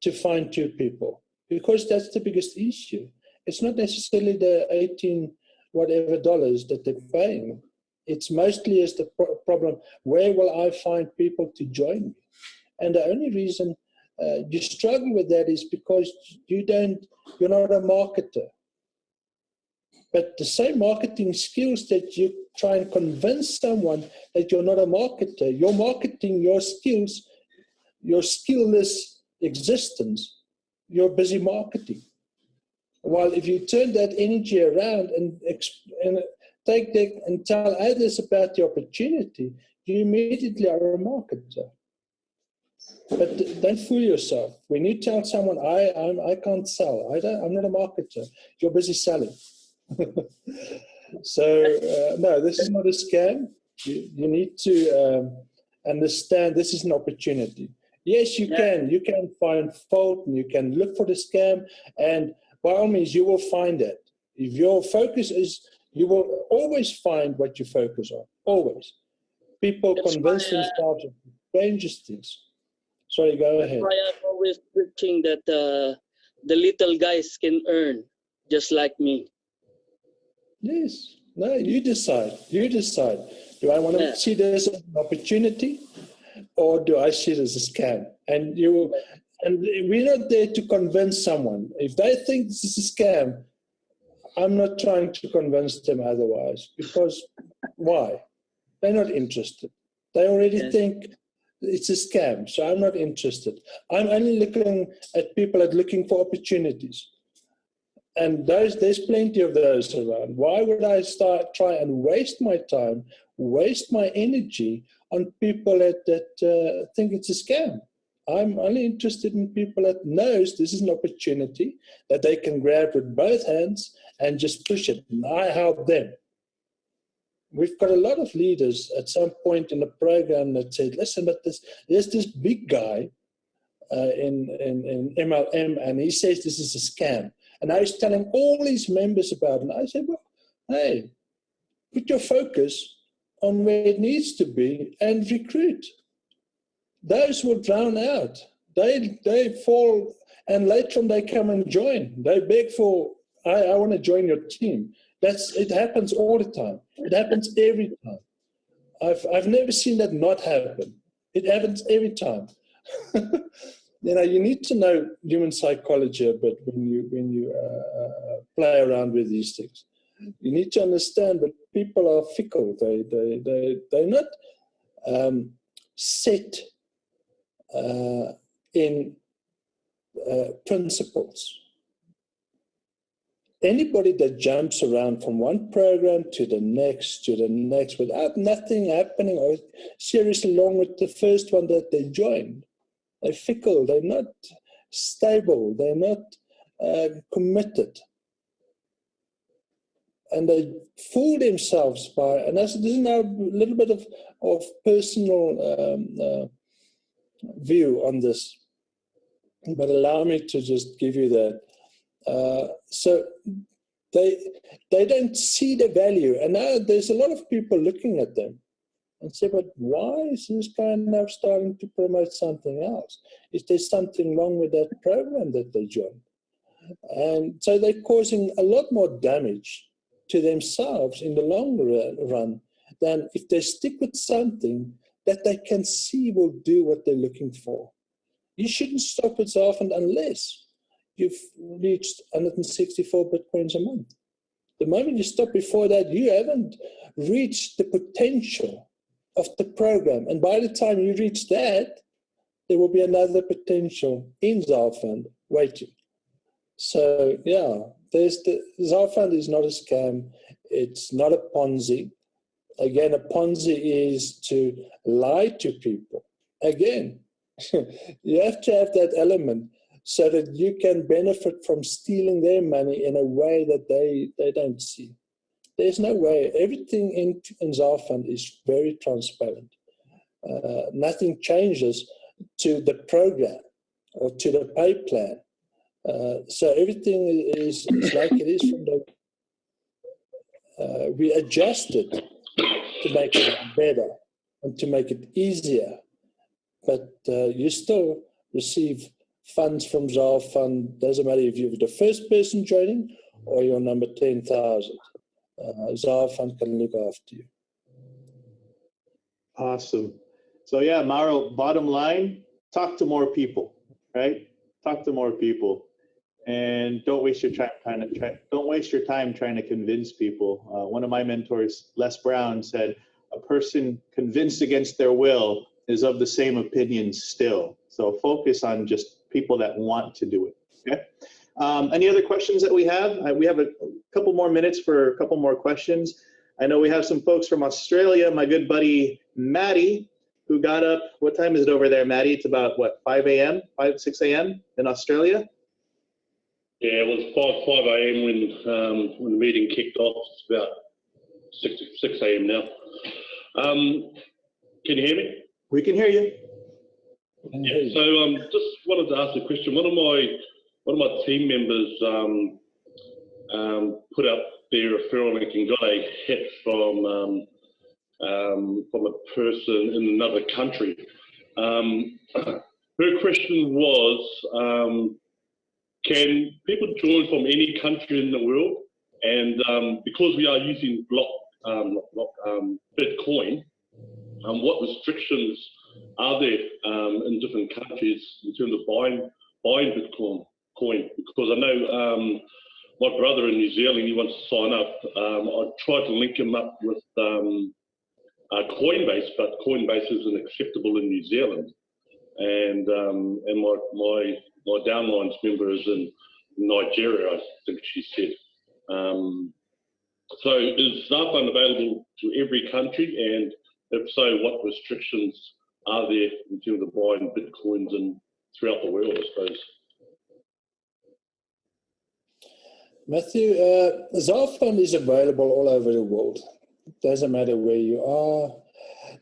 to find 2 people, because that's the biggest issue. It's not necessarily the 18 whatever dollars that they're paying. It's mostly is the problem, where will I find people to join me? And the only reason you struggle with that is because you're not a marketer. But the same marketing skills that you try and convince someone that you're not a marketer, you're marketing your skills, your skillless existence, you're busy marketing. While if you turn that energy around and take that and tell others about the opportunity, you immediately are a marketer. But don't fool yourself. When you tell someone, I can't sell, I'm not a marketer, you're busy selling. So, no, this is not a scam. You need to understand this is an opportunity. Yes, you can find fault and you can look for the scam, and by all means, you will find it. If your focus is, you will always find what you focus on, always. People convince themselves of the strangest things. Sorry, go ahead. That's why I'm always preaching that the little guys can earn, just like me. Yes. No, you decide. You decide. Do I want to see this as an opportunity, or do I see it as a scam? And we're not there to convince someone. If they think this is a scam, I'm not trying to convince them otherwise. Because why? They're not interested. They already think it's a scam, so I'm not interested. I'm only looking at people looking for opportunities. And there's plenty of those around. Why would I try and waste my time, waste my energy on people that think it's a scam? I'm only interested in people that knows this is an opportunity that they can grab with both hands and just push it. And I help them. We've got a lot of leaders at some point in the program that said, listen, but there's this big guy in MLM, and he says this is a scam. And I was telling all these members about it. And I said, well, hey, put your focus on where it needs to be and recruit. Those will drown out. They fall, and later on they come and join. They beg for, I want to join your team. It happens all the time. It happens every time. I've never seen that not happen. It happens every time. You need to know human psychology a bit when you play around with these things. You need to understand that people are fickle. They're not set in principles. Anybody that jumps around from one program to the next without nothing happening or seriously along with the first one that they joined, they're fickle, they're not stable, they're not committed. And they fool themselves by, and this is now a little bit of personal view on this, but allow me to just give you that. So they don't see the value, and now there's a lot of people looking at them and say, but why is this guy now starting to promote something else? Is there something wrong with that program that they joined? And so they're causing a lot more damage to themselves in the long run than if they stick with something that they can see will do what they're looking for. You shouldn't stop with Zarfund unless you've reached 164 Bitcoins a month. The moment you stop before that, you haven't reached the potential of the program. And by the time you reach that, there will be another potential in Zarfund waiting. So, yeah, Zarfund is not a scam. It's not a Ponzi. Again, a Ponzi is to lie to people. Again, you have to have that element so that you can benefit from stealing their money in a way that they don't see. There's no way. Everything in Zarfund is very transparent. Nothing changes to the program or to the pay plan. So everything is like it is from the... we adjust it to make it better and to make it easier. But you still receive funds from Zarfund. Doesn't matter if you're the first person joining or you're number 10,000. Zarfund can look after you. Awesome. So yeah, Mauro, bottom line, talk to more people, right? Talk to more people. And don't waste your time trying to convince people. One of my mentors, Les Brown, said, "A person convinced against their will is of the same opinion still." So focus on just people that want to do it. Okay. Any other questions that we have? We have a couple more minutes for a couple more questions. I know we have some folks from Australia. My good buddy Maddie, who got up. What time is it over there, Maddie? It's about what, 6 a.m. in Australia. Yeah, it was 5 a.m. when the meeting kicked off. It's about 6 a.m. now. Can you hear me? We can hear you. Yeah. So just wanted to ask a question. One of my team members put up their referral link and got a hit from a person in another country. Her question was, can people join from any country in the world? And because we are using Bitcoin, what restrictions are there in different countries in terms of buying Bitcoin? Because I know my brother in New Zealand, he wants to sign up. I tried to link him up with Coinbase, but Coinbase isn't acceptable in New Zealand. And my downlines member is in Nigeria, I think she said. So is Zarfund available to every country? And if so, what restrictions are there in terms of buying Bitcoins throughout the world, I suppose? Matthew, Zarfund is available all over the world. It doesn't matter where you are.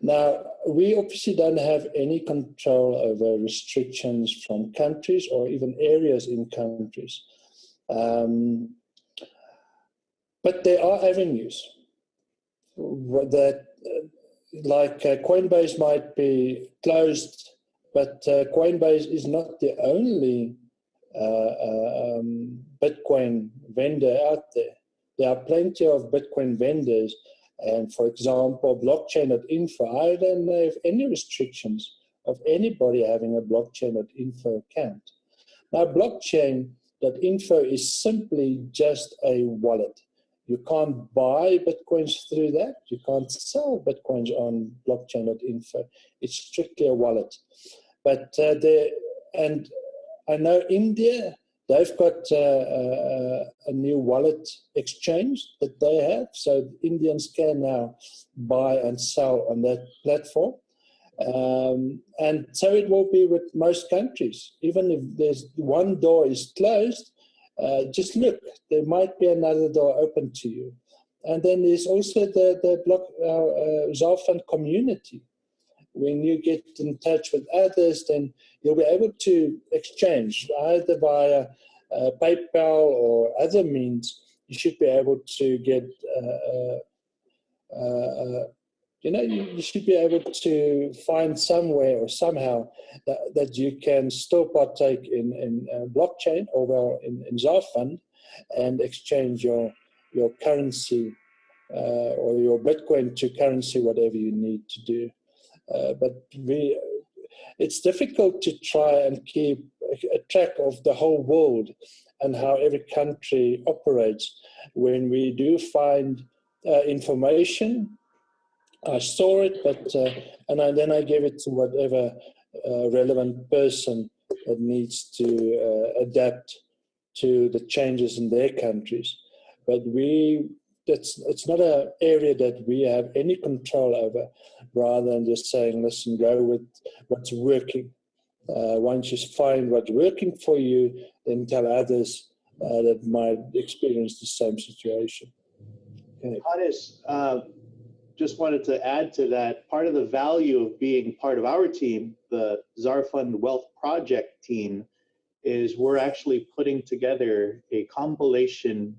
Now, we obviously don't have any control over restrictions from countries or even areas in countries. But there are avenues that, like Coinbase might be closed, but Coinbase is not the only Bitcoin vendor out there. There are plenty of Bitcoin vendors. And for example, blockchain.info, I don't know if any restrictions of anybody having a blockchain.info account. Now, blockchain.info is simply just a wallet. You can't buy Bitcoins through that. You can't sell Bitcoins on blockchain.info. It's strictly a wallet. But and I know India, they've got a new wallet exchange that they have. So Indians can now buy and sell on that platform. And so it will be with most countries. Even if there's one door is closed, just look, there might be another door open to you. And then there's also the Zarfund community. When you get in touch with others, then you'll be able to exchange either via PayPal or other means. You should be able to get, you should be able to find somewhere or somehow that you can still partake in blockchain or in Zarfund and exchange your currency or your Bitcoin to currency, whatever you need to do. But it's difficult to try and keep a track of the whole world and how every country operates. When we do find information, I store it, but then I give it to whatever relevant person that needs to adapt to the changes in their countries. But it's not an area that we have any control over, rather than just saying, listen, go with what's working. Once you find what's working for you, then tell others that might experience the same situation. Okay. Hannes, just wanted to add to that, part of the value of being part of our team, the Zarfund Wealth Project team, is we're actually putting together a compilation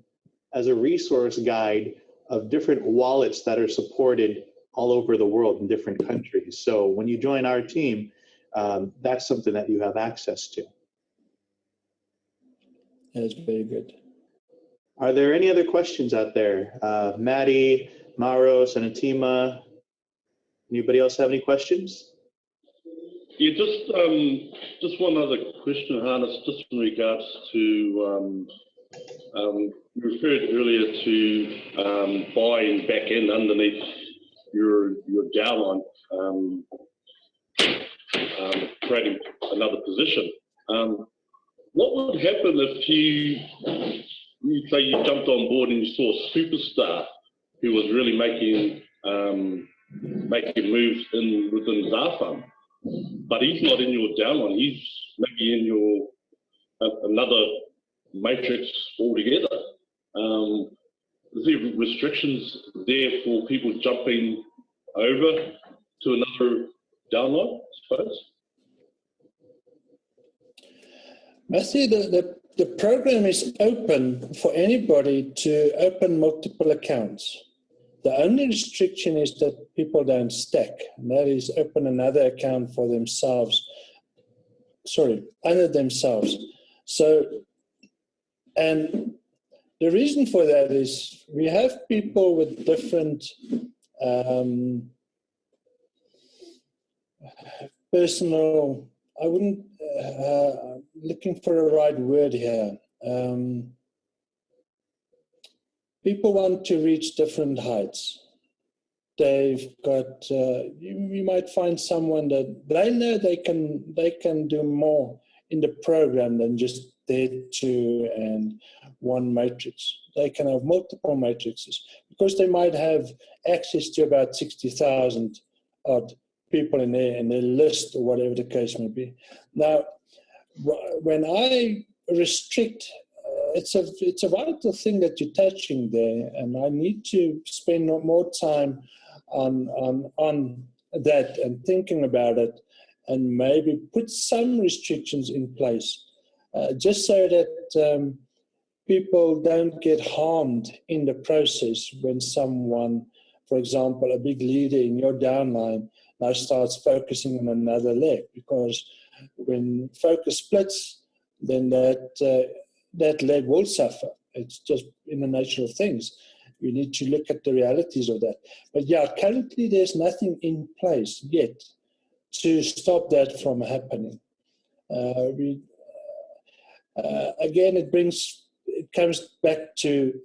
as a resource guide of different wallets that are supported all over the world in different countries. So when you join our team, that's something that you have access to. That's very good. Are there any other questions out there? Maddie, Mauro, Sanatima, anybody else have any questions? Yeah, just one other question, Hannes, just in regards to, you referred earlier to buying back in underneath your downline, creating another position. What would happen if you say you jumped on board and you saw a superstar who was really making moves within Zarfund, but he's not in your downline, he's maybe in your another matrix altogether? Is there restrictions there for people jumping over to another downline, I suppose? Matthew, the program is open for anybody to open multiple accounts. The only restriction is that people don't stack, and that is open another account for themselves, under themselves. So, and the reason for that is we have people with different personal, I wouldn't, looking for a right word here. People want to reach different heights. They've got, you might find someone that they know they can do more in the program than just their 2 and 1 matrix. They can have multiple matrices because they might have access to about 60,000 odd people in their list or whatever the case may be. Now, when I restrict, it's a vital thing that you're touching there, and I need to spend more time on that and thinking about it, and maybe put some restrictions in place, just so that people don't get harmed in the process when someone, for example, a big leader in your downline now starts focusing on another leg, because when focus splits, then that leg will suffer. It's just in the nature of things. You need to look at the realities of that. But yeah, currently there's nothing in place yet to stop that from happening. Again, it comes back to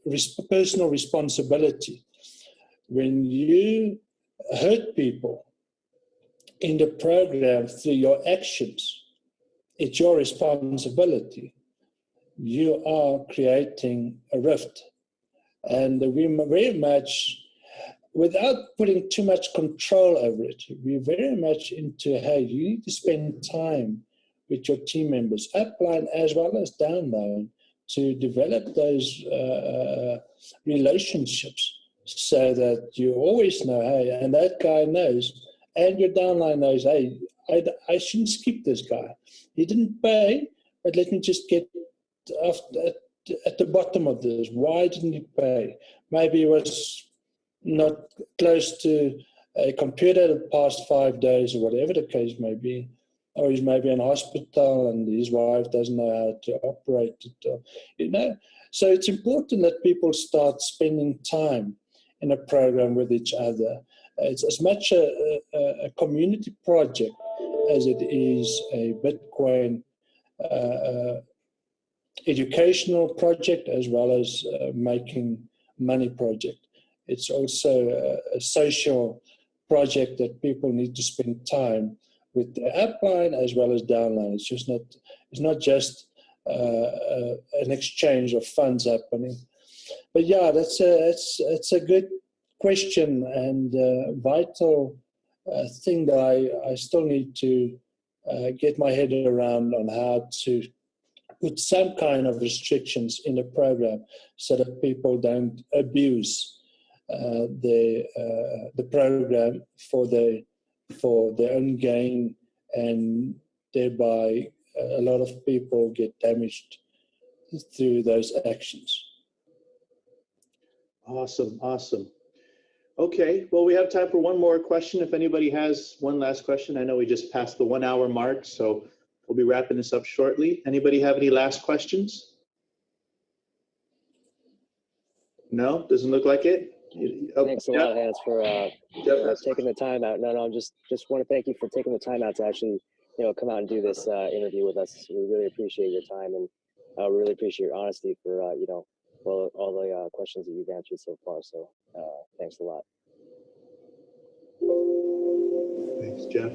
personal responsibility. When you hurt people in the program through your actions, it's your responsibility. You are creating a rift. And we very much, without putting too much control over it, we're very much into, hey, you need to spend time with your team members, upline as well as downline, to develop those relationships so that you always know, hey, and that guy knows, and your downline knows, hey, I shouldn't skip this guy. He didn't pay, but let me just get at the bottom of this. Why didn't he pay? Maybe he was not close to a computer the past 5 days or whatever the case may be. Or he's maybe in hospital and his wife doesn't know how to operate it. So it's important that people start spending time in a program with each other. It's as much a community project as it is a Bitcoin educational project, as well as making money project. It's also a social project that people need to spend time with the upline as well as downline. It's not just an exchange of funds happening. But yeah, it's a good question and vital thing that I still need to get my head around on how to put some kind of restrictions in the program so that people don't abuse the program for their own gain, and thereby a lot of people get damaged through those actions. Awesome. Okay, well, we have time for one more question. If anybody has one last question, I know we just passed the 1 hour mark, so we'll be wrapping this up shortly. Anybody have any last questions? No, doesn't look like it. Thanks a lot, Hans, for taking the time out. No, just want to thank you for taking the time out to actually, come out and do this interview with us. We really appreciate your time, and I really appreciate your honesty for, all the questions that you've answered so far. So thanks a lot. Thanks, Jeff.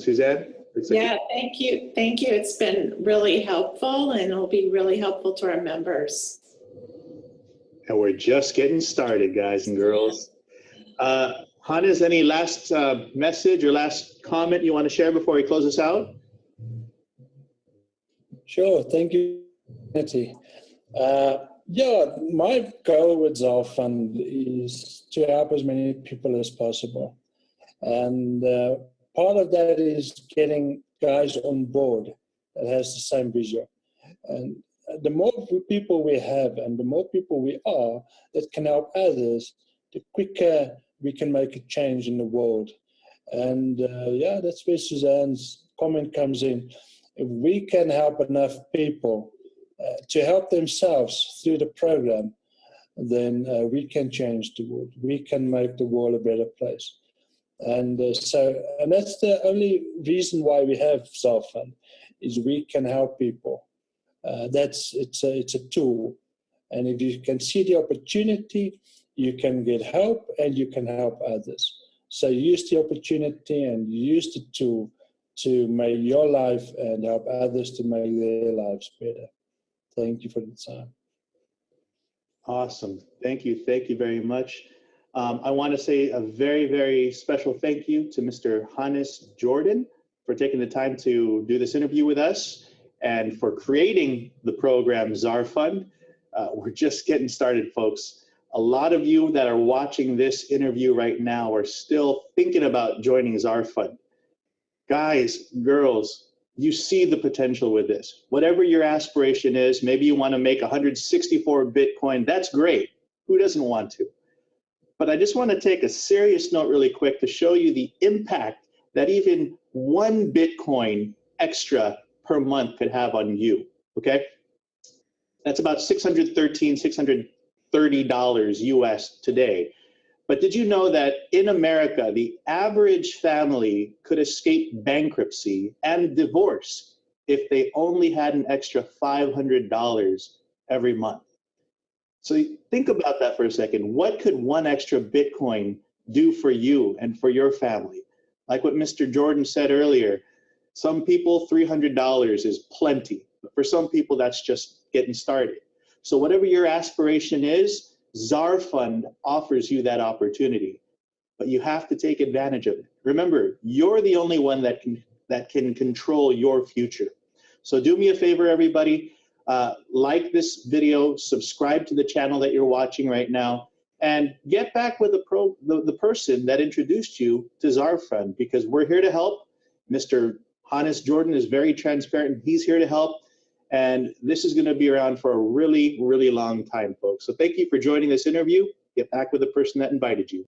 Suzanne? Yeah, thank you. It's been really helpful, and it'll be really helpful to our members. And we're just getting started, guys and girls. Hannes, any last message or last comment you want to share before we close this out? Sure, thank you, Nettie. My goal with Zarfund is to help as many people as possible. And part of that is getting guys on board that has the same vision. And the more people we have and the more people we are that can help others, the quicker we can make a change in the world. And that's where Suzanne's comment comes in. If we can help enough people to help themselves through the program, then we can change the world. We can make the world a better place. And that's the only reason why we have Zarfund, is we can help people. It's a tool, and if you can see the opportunity, you can get help and you can help others. So use the opportunity and use the tool to make your life and help others to make their lives better. Thank you for the time. Awesome. Thank you very much. I want to say a very, very special thank you to Mr. Hannes Jordaan for taking the time to do this interview with us and for creating the program Zarfund. We're just getting started, folks. A lot of you that are watching this interview right now are still thinking about joining Zarfund. Guys, girls, you see the potential with this. Whatever your aspiration is, maybe you want to make 164 Bitcoin. That's great. Who doesn't want to? But I just want to take a serious note really quick to show you the impact that even 1 Bitcoin extra per month could have on you, okay? That's about $613, $630 US today. But did you know that in America, the average family could escape bankruptcy and divorce if they only had an extra $500 every month? So think about that for a second. What could one extra Bitcoin do for you and for your family? Like what Mr. Jordaan said earlier, some people $300 is plenty, but for some people that's just getting started. So whatever your aspiration is, Zarfund offers you that opportunity, but you have to take advantage of it. Remember, you're the only one that can control your future. So do me a favor, everybody. Like this video, subscribe to the channel that you're watching right now, and get back with the person that introduced you to Zarfund, because we're here to help. Mr. Hannes Jordaan is very transparent. He's here to help. And this is going to be around for a really, really long time, folks. So thank you for joining this interview. Get back with the person that invited you.